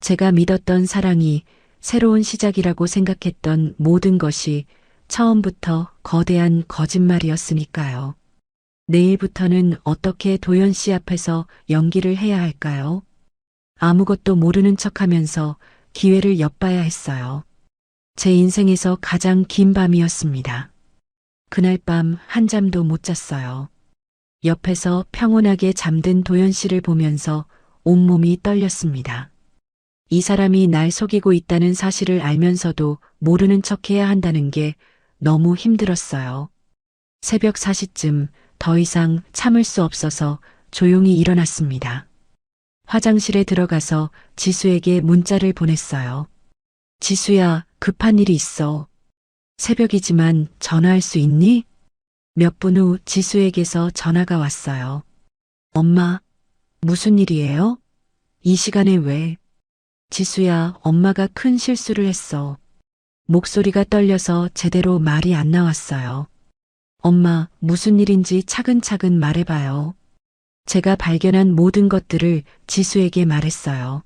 제가 믿었던 사랑이 새로운 시작이라고 생각했던 모든 것이 처음부터 거대한 거짓말이었으니까요. 내일부터는 어떻게 도연 씨 앞에서 연기를 해야 할까요? 아무것도 모르는 척하면서 기회를 엿봐야 했어요. 제 인생에서 가장 긴 밤이었습니다. 그날 밤 한잠도 못 잤어요. 옆에서 평온하게 잠든 도연 씨를 보면서 온몸이 떨렸습니다. 이 사람이 날 속이고 있다는 사실을 알면서도 모르는 척해야 한다는 게 너무 힘들었어요. 새벽 4시쯤 더 이상 참을 수 없어서 조용히 일어났습니다. 화장실에 들어가서 지수에게 문자를 보냈어요. 지수야, 급한 일이 있어. 새벽이지만 전화할 수 있니? 몇 분 후 지수에게서 전화가 왔어요. 엄마, 무슨 일이에요? 이 시간에 왜? 지수야, 엄마가 큰 실수를 했어. 목소리가 떨려서 제대로 말이 안 나왔어요. 엄마, 무슨 일인지 차근차근 말해봐요. 제가 발견한 모든 것들을 지수에게 말했어요.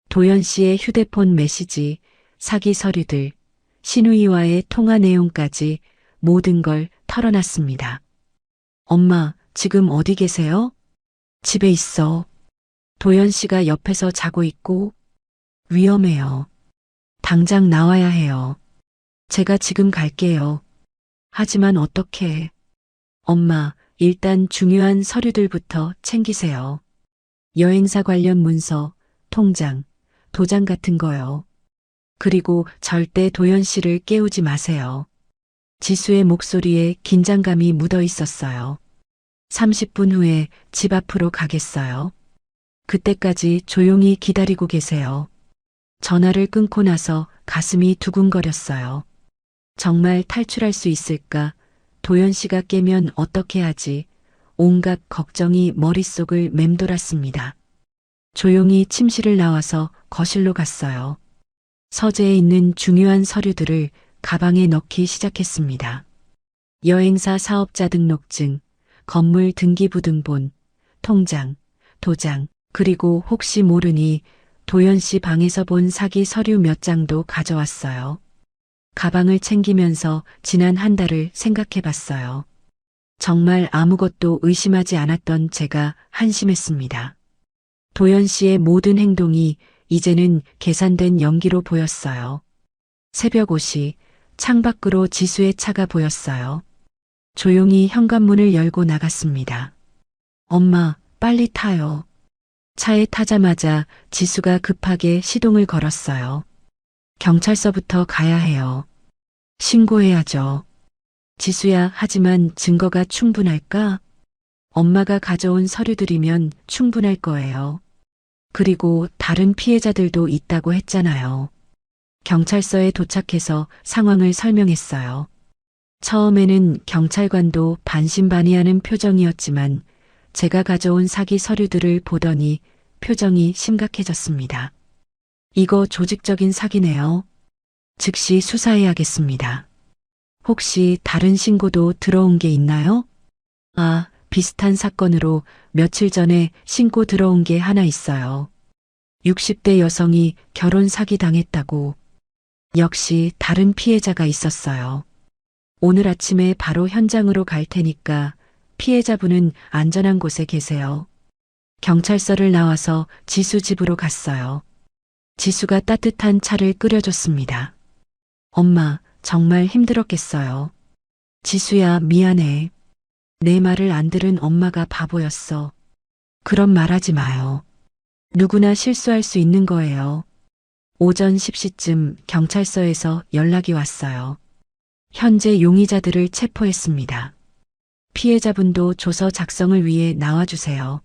도연 씨의 휴대폰 메시지, 사기 서류들, 신우이와의 통화 내용까지 모든 걸 털어놨습니다. 엄마, 지금 어디 계세요? 집에 있어. 도연 씨가 옆에서 자고 있고 위험해요. 당장 나와야 해요. 제가 지금 갈게요. 하지만 어떻게? 엄마, 일단 중요한 서류들부터 챙기세요. 여행사 관련 문서, 통장, 도장 같은 거요. 그리고 절대 도연 씨를 깨우지 마세요. 지수의 목소리에 긴장감이 묻어 있었어요. 30분 후에 집 앞으로 가겠어요. 그때까지 조용히 기다리고 계세요. 전화를 끊고 나서 가슴이 두근거렸어요. 정말 탈출할 수 있을까? 도연 씨가 깨면 어떻게 하지? 온갖 걱정이 머릿속을 맴돌았습니다. 조용히 침실을 나와서 거실로 갔어요. 서재에 있는 중요한 서류들을 가방에 넣기 시작했습니다. 여행사 사업자 등록증, 건물 등기부등본, 통장, 도장, 그리고 혹시 모르니 도연 씨 방에서 본 사기 서류 몇 장도 가져왔어요. 가방을 챙기면서 지난 한 달을 생각해 봤어요. 정말 아무것도 의심하지 않았던 제가 한심했습니다. 도연 씨의 모든 행동이 이제는 계산된 연기로 보였어요. 새벽 5시 창밖으로 지수의 차가 보였어요. 조용히 현관문을 열고 나갔습니다. 엄마, 빨리 타요. 차에 타자마자 지수가 급하게 시동을 걸었어요. 경찰서부터 가야 해요. 신고해야죠. 지수야, 하지만 증거가 충분할까? 엄마가 가져온 서류들이면 충분할 거예요. 그리고 다른 피해자들도 있다고 했잖아요. 경찰서에 도착해서 상황을 설명했어요. 처음에는 경찰관도 반신반의하는 표정이었지만 제가 가져온 사기 서류들을 보더니 표정이 심각해졌습니다. 이거 조직적인 사기네요. 즉시 수사해야겠습니다. 혹시 다른 신고도 들어온 게 있나요? 아, 비슷한 사건으로 며칠 전에 신고 들어온 게 하나 있어요. 60대 여성이 결혼 사기 당했다고. 역시 다른 피해자가 있었어요. 오늘 아침에 바로 현장으로 갈 테니까 피해자분은 안전한 곳에 계세요. 경찰서를 나와서 지수 집으로 갔어요. 지수가 따뜻한 차를 끓여줬습니다. 엄마, 정말 힘들었겠어요. 지수야, 미안해. 내 말을 안 들은 엄마가 바보였어. 그런 말하지 마요. 누구나 실수할 수 있는 거예요. 오전 10시쯤 경찰서에서 연락이 왔어요. 현재 용의자들을 체포했습니다. 피해자분도 조서 작성을 위해 나와주세요.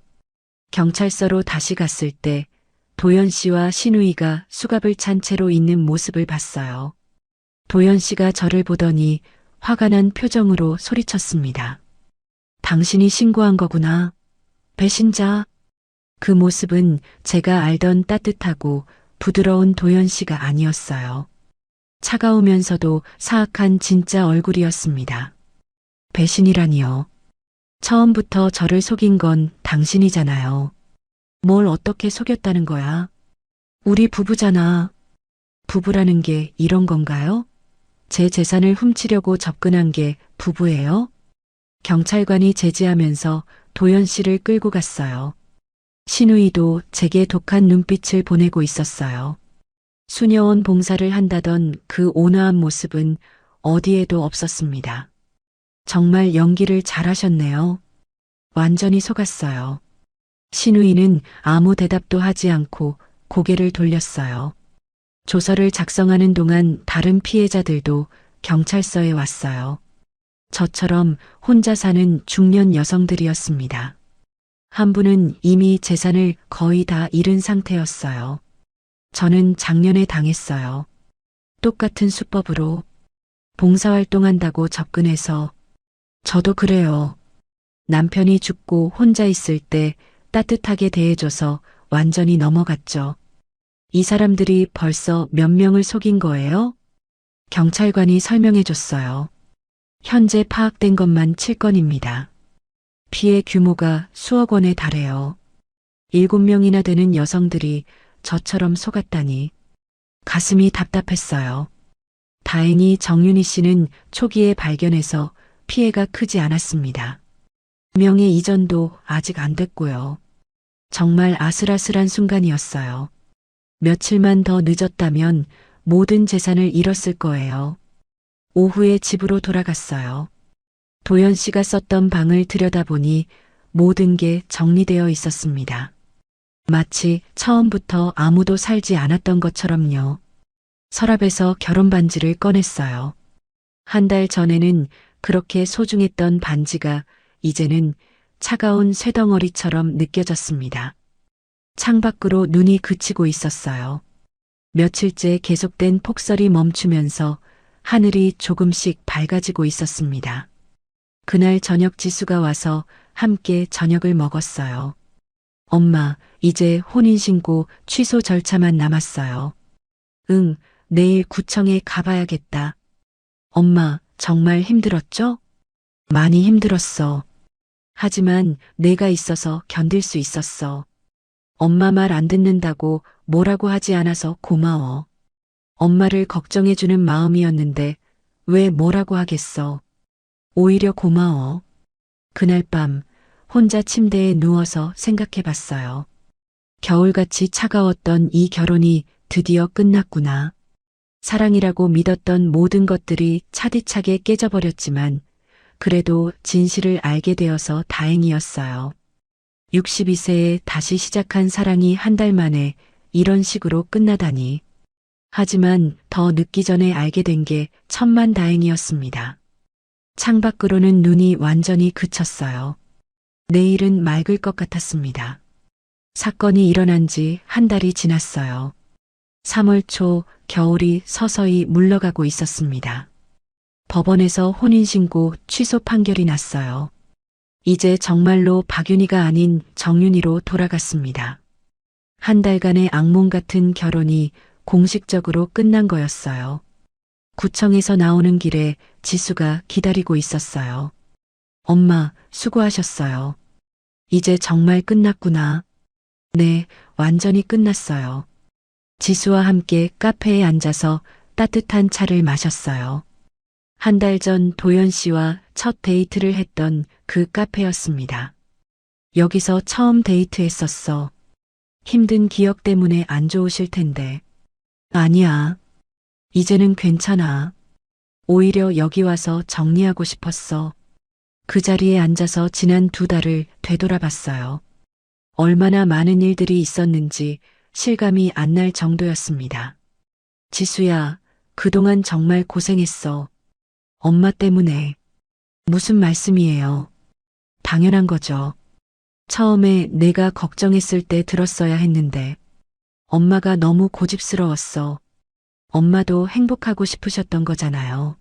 경찰서로 다시 갔을 때 도연 씨와 신우이가 수갑을 찬 채로 있는 모습을 봤어요. 도연 씨가 저를 보더니 화가 난 표정으로 소리쳤습니다. 당신이 신고한 거구나. 배신자. 그 모습은 제가 알던 따뜻하고 부드러운 도연 씨가 아니었어요. 차가우면서도 사악한 진짜 얼굴이었습니다. 배신이라니요. 처음부터 저를 속인 건 당신이잖아요. 뭘 어떻게 속였다는 거야? 우리 부부잖아. 부부라는 게 이런 건가요? 제 재산을 훔치려고 접근한 게 부부예요? 경찰관이 제지하면서 도연 씨를 끌고 갔어요. 신우이도 제게 독한 눈빛을 보내고 있었어요. 수녀원 봉사를 한다던 그 온화한 모습은 어디에도 없었습니다. 정말 연기를 잘하셨네요. 완전히 속았어요. 신우이는 아무 대답도 하지 않고 고개를 돌렸어요. 조서를 작성하는 동안 다른 피해자들도 경찰서에 왔어요. 저처럼 혼자 사는 중년 여성들이었습니다. 한 분은 이미 재산을 거의 다 잃은 상태였어요. 저는 작년에 당했어요. 똑같은 수법으로 봉사활동한다고 접근해서. 저도 그래요. 남편이 죽고 혼자 있을 때 따뜻하게 대해줘서 완전히 넘어갔죠. 이 사람들이 벌써 몇 명을 속인 거예요? 경찰관이 설명해줬어요. 현재 파악된 것만 7건입니다. 피해 규모가 수억 원에 달해요. 7명이나 되는 여성들이 저처럼 속았다니 가슴이 답답했어요. 다행히 정윤희 씨는 초기에 발견해서 피해가 크지 않았습니다. 명예 이전도 아직 안 됐고요. 정말 아슬아슬한 순간이었어요. 며칠만 더 늦었다면 모든 재산을 잃었을 거예요. 오후에 집으로 돌아갔어요. 도연 씨가 썼던 방을 들여다보니 모든 게 정리되어 있었습니다. 마치 처음부터 아무도 살지 않았던 것처럼요. 서랍에서 결혼 반지를 꺼냈어요. 한 달 전에는 그렇게 소중했던 반지가 이제는 차가운 쇠덩어리처럼 느껴졌습니다. 창밖으로 눈이 그치고 있었어요. 며칠째 계속된 폭설이 멈추면서 하늘이 조금씩 밝아지고 있었습니다. 그날 저녁 지수가 와서 함께 저녁을 먹었어요. 엄마, 이제 혼인신고 취소 절차만 남았어요. 응, 내일 구청에 가봐야겠다. 엄마, 정말 힘들었죠? 많이 힘들었어. 하지만 내가 있어서 견딜 수 있었어. 엄마 말 안 듣는다고 뭐라고 하지 않아서 고마워. 엄마를 걱정해주는 마음이었는데 왜 뭐라고 하겠어. 오히려 고마워. 그날 밤 혼자 침대에 누워서 생각해 봤어요. 겨울같이 차가웠던 이 결혼이 드디어 끝났구나. 사랑이라고 믿었던 모든 것들이 차디차게 깨져버렸지만 그래도 진실을 알게 되어서 다행이었어요. 62세에 다시 시작한 사랑이 한 달 만에 이런 식으로 끝나다니. 하지만 더 늦기 전에 알게 된 게 천만다행이었습니다. 창밖으로는 눈이 완전히 그쳤어요. 내일은 맑을 것 같았습니다. 사건이 일어난 지 한 달이 지났어요. 3월 초 겨울이 서서히 물러가고 있었습니다. 법원에서 혼인신고 취소 판결이 났어요. 이제 정말로 박윤희가 아닌 정윤희로 돌아갔습니다. 한 달간의 악몽 같은 결혼이 공식적으로 끝난 거였어요. 구청에서 나오는 길에 지수가 기다리고 있었어요. 엄마, 수고하셨어요. 이제 정말 끝났구나. 네, 완전히 끝났어요. 지수와 함께 카페에 앉아서 따뜻한 차를 마셨어요. 한 달 전 도연 씨와 첫 데이트를 했던 그 카페였습니다. 여기서 처음 데이트했었어. 힘든 기억 때문에 안 좋으실 텐데. 아니야. 이제는 괜찮아. 오히려 여기 와서 정리하고 싶었어. 그 자리에 앉아서 지난 2달을 되돌아봤어요. 얼마나 많은 일들이 있었는지 실감이 안 날 정도였습니다. 지수야, 그동안 정말 고생했어. 엄마 때문에. 무슨 말씀이에요? 당연한 거죠. 처음에 내가 걱정했을 때 들었어야 했는데 엄마가 너무 고집스러웠어. 엄마도 행복하고 싶으셨던 거잖아요.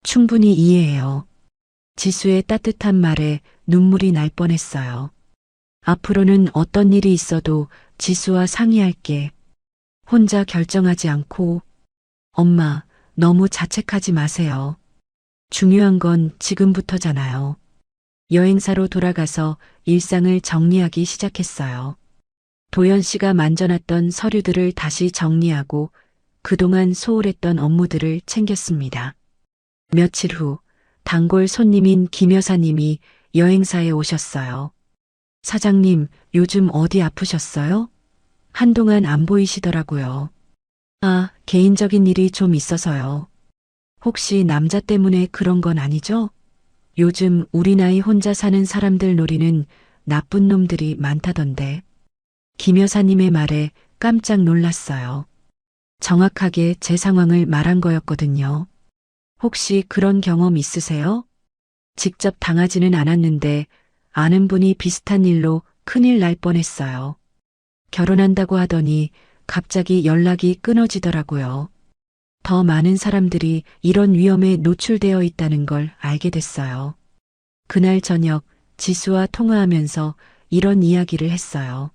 충분히 이해해요. 지수의 따뜻한 말에 눈물이 날 뻔했어요. 앞으로는 어떤 일이 있어도 지수와 상의할게. 혼자 결정하지 않고. 엄마, 너무 자책하지 마세요. 중요한 건 지금부터잖아요. 여행사로 돌아가서 일상을 정리하기 시작했어요. 도연 씨가 만져놨던 서류들을 다시 정리하고 그동안 소홀했던 업무들을 챙겼습니다. 며칠 후 단골 손님인 김 여사님이 여행사에 오셨어요. 사장님, 요즘 어디 아프셨어요? 한동안 안 보이시더라고요. 아, 개인적인 일이 좀 있어서요. 혹시 남자 때문에 그런 건 아니죠? 요즘 우리 나이 혼자 사는 사람들 노리는 나쁜 놈들이 많다던데. 김 여사님의 말에 깜짝 놀랐어요. 정확하게 제 상황을 말한 거였거든요. 혹시 그런 경험 있으세요? 직접 당하지는 않았는데 아는 분이 비슷한 일로 큰일 날 뻔했어요. 결혼한다고 하더니 갑자기 연락이 끊어지더라고요. 더 많은 사람들이 이런 위험에 노출되어 있다는 걸 알게 됐어요. 그날 저녁 지수와 통화하면서 이런 이야기를 했어요.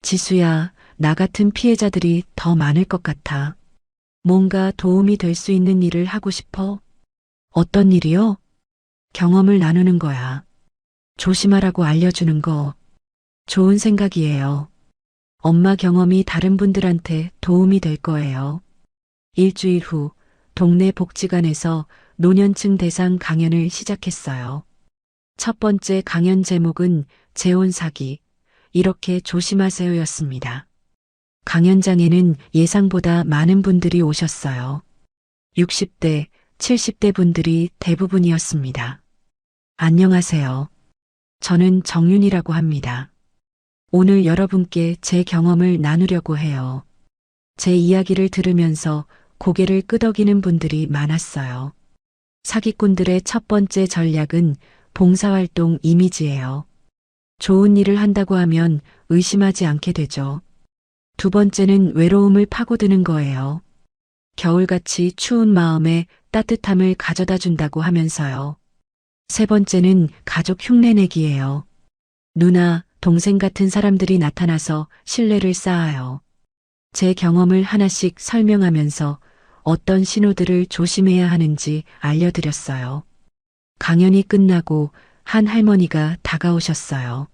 지수야, 나 같은 피해자들이 더 많을 것 같아. 뭔가 도움이 될 수 있는 일을 하고 싶어? 어떤 일이요? 경험을 나누는 거야. 조심하라고 알려주는 거. 좋은 생각이에요. 엄마 경험이 다른 분들한테 도움이 될 거예요. 일주일 후 동네 복지관에서 노년층 대상 강연을 시작했어요. 첫 번째 강연 제목은 재혼 사기, 이렇게 조심하세요였습니다. 강연장에는 예상보다 많은 분들이 오셨어요. 60대, 70대 분들이 대부분이었습니다. 안녕하세요. 저는 정윤이라고 합니다. 오늘 여러분께 제 경험을 나누려고 해요. 제 이야기를 들으면서 고개를 끄덕이는 분들이 많았어요. 사기꾼들의 첫 번째 전략은 봉사활동 이미지예요. 좋은 일을 한다고 하면 의심하지 않게 되죠. 두 번째는 외로움을 파고드는 거예요. 겨울같이 추운 마음에 따뜻함을 가져다 준다고 하면서요. 세 번째는 가족 흉내내기예요. 누나, 동생 같은 사람들이 나타나서 신뢰를 쌓아요. 제 경험을 하나씩 설명하면서 어떤 신호들을 조심해야 하는지 알려드렸어요. 강연이 끝나고 한 할머니가 다가오셨어요.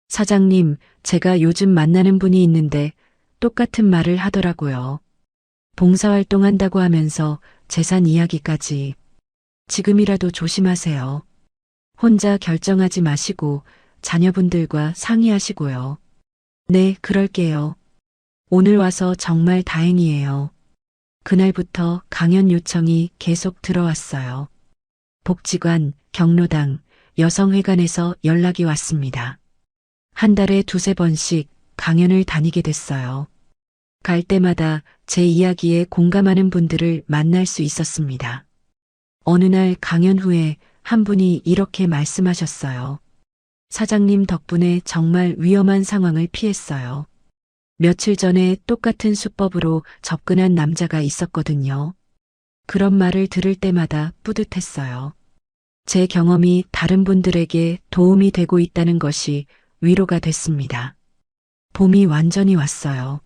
사장님, 제가 요즘 만나는 분이 있는데 똑같은 말을 하더라고요. 봉사활동 한다고 하면서 재산 이야기까지. 지금이라도 조심하세요. 혼자 결정하지 마시고 자녀분들과 상의하시고요. 네, 그럴게요. 오늘 와서 정말 다행이에요. 그날부터 강연 요청이 계속 들어왔어요. 복지관, 경로당, 여성회관에서 연락이 왔습니다. 한 달에 두세 번씩 강연을 다니게 됐어요. 갈 때마다 제 이야기에 공감하는 분들을 만날 수 있었습니다. 어느 날 강연 후에 한 분이 이렇게 말씀하셨어요. 사장님 덕분에 정말 위험한 상황을 피했어요. 며칠 전에 똑같은 수법으로 접근한 남자가 있었거든요. 그런 말을 들을 때마다 뿌듯했어요. 제 경험이 다른 분들에게 도움이 되고 있다는 것이 위로가 됐습니다. 봄이 완전히 왔어요.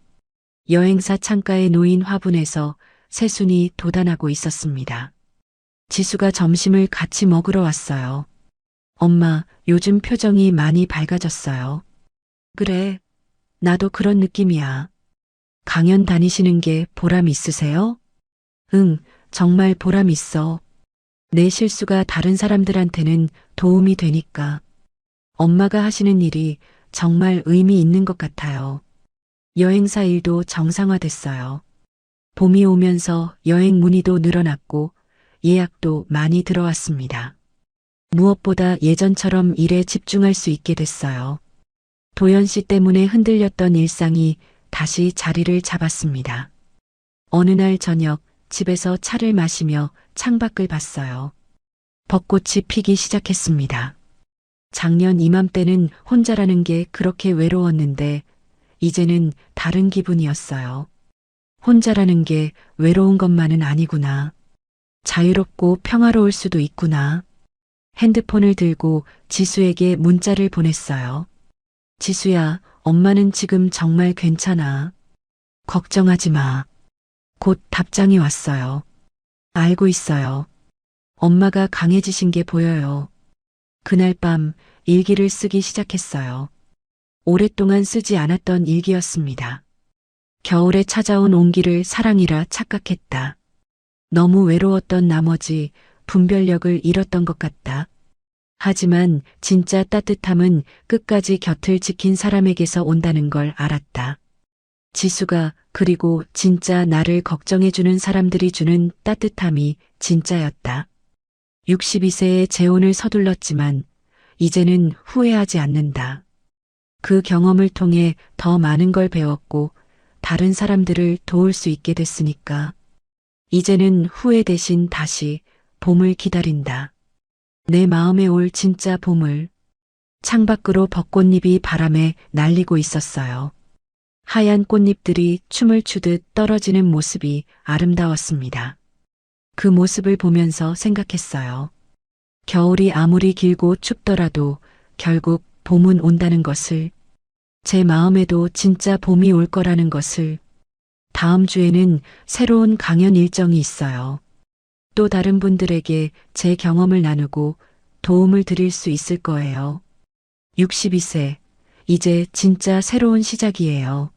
여행사 창가에 놓인 화분에서 새순이 돋아나고 있었습니다. 지수가 점심을 같이 먹으러 왔어요. 엄마, 요즘 표정이 많이 밝아졌어요. 그래, 나도 그런 느낌이야. 강연 다니시는 게 보람 있으세요? 응, 정말 보람 있어. 내 실수가 다른 사람들한테는 도움이 되니까. 엄마가 하시는 일이 정말 의미 있는 것 같아요. 여행사 일도 정상화됐어요. 봄이 오면서 여행 문의도 늘어났고 예약도 많이 들어왔습니다. 무엇보다 예전처럼 일에 집중할 수 있게 됐어요. 도연 씨 때문에 흔들렸던 일상이 다시 자리를 잡았습니다. 어느 날 저녁 집에서 차를 마시며 창밖을 봤어요. 벚꽃이 피기 시작했습니다. 작년 이맘때는 혼자라는 게 그렇게 외로웠는데 이제는 다른 기분이었어요. 혼자라는 게 외로운 것만은 아니구나. 자유롭고 평화로울 수도 있구나. 핸드폰을 들고 지수에게 문자를 보냈어요. 지수야, 엄마는 지금 정말 괜찮아. 걱정하지 마. 곧 답장이 왔어요. 알고 있어요. 엄마가 강해지신 게 보여요. 그날 밤 일기를 쓰기 시작했어요. 오랫동안 쓰지 않았던 일기였습니다. 겨울에 찾아온 온기를 사랑이라 착각했다. 너무 외로웠던 나머지 분별력을 잃었던 것 같다. 하지만 진짜 따뜻함은 끝까지 곁을 지킨 사람에게서 온다는 걸 알았다. 지수가 그리고 진짜 나를 걱정해주는 사람들이 주는 따뜻함이 진짜였다. 62세에 재혼을 서둘렀지만 이제는 후회하지 않는다. 그 경험을 통해 더 많은 걸 배웠고 다른 사람들을 도울 수 있게 됐으니까. 이제는 후회 대신 다시 봄을 기다린다. 내 마음에 올 진짜 봄을. 창밖으로 벚꽃잎이 바람에 날리고 있었어요. 하얀 꽃잎들이 춤을 추듯 떨어지는 모습이 아름다웠습니다. 그 모습을 보면서 생각했어요. 겨울이 아무리 길고 춥더라도 결국 봄은 온다는 것을, 제 마음에도 진짜 봄이 올 거라는 것을. 다음 주에는 새로운 강연 일정이 있어요. 또 다른 분들에게 제 경험을 나누고 도움을 드릴 수 있을 거예요. 62세, 이제 진짜 새로운 시작이에요.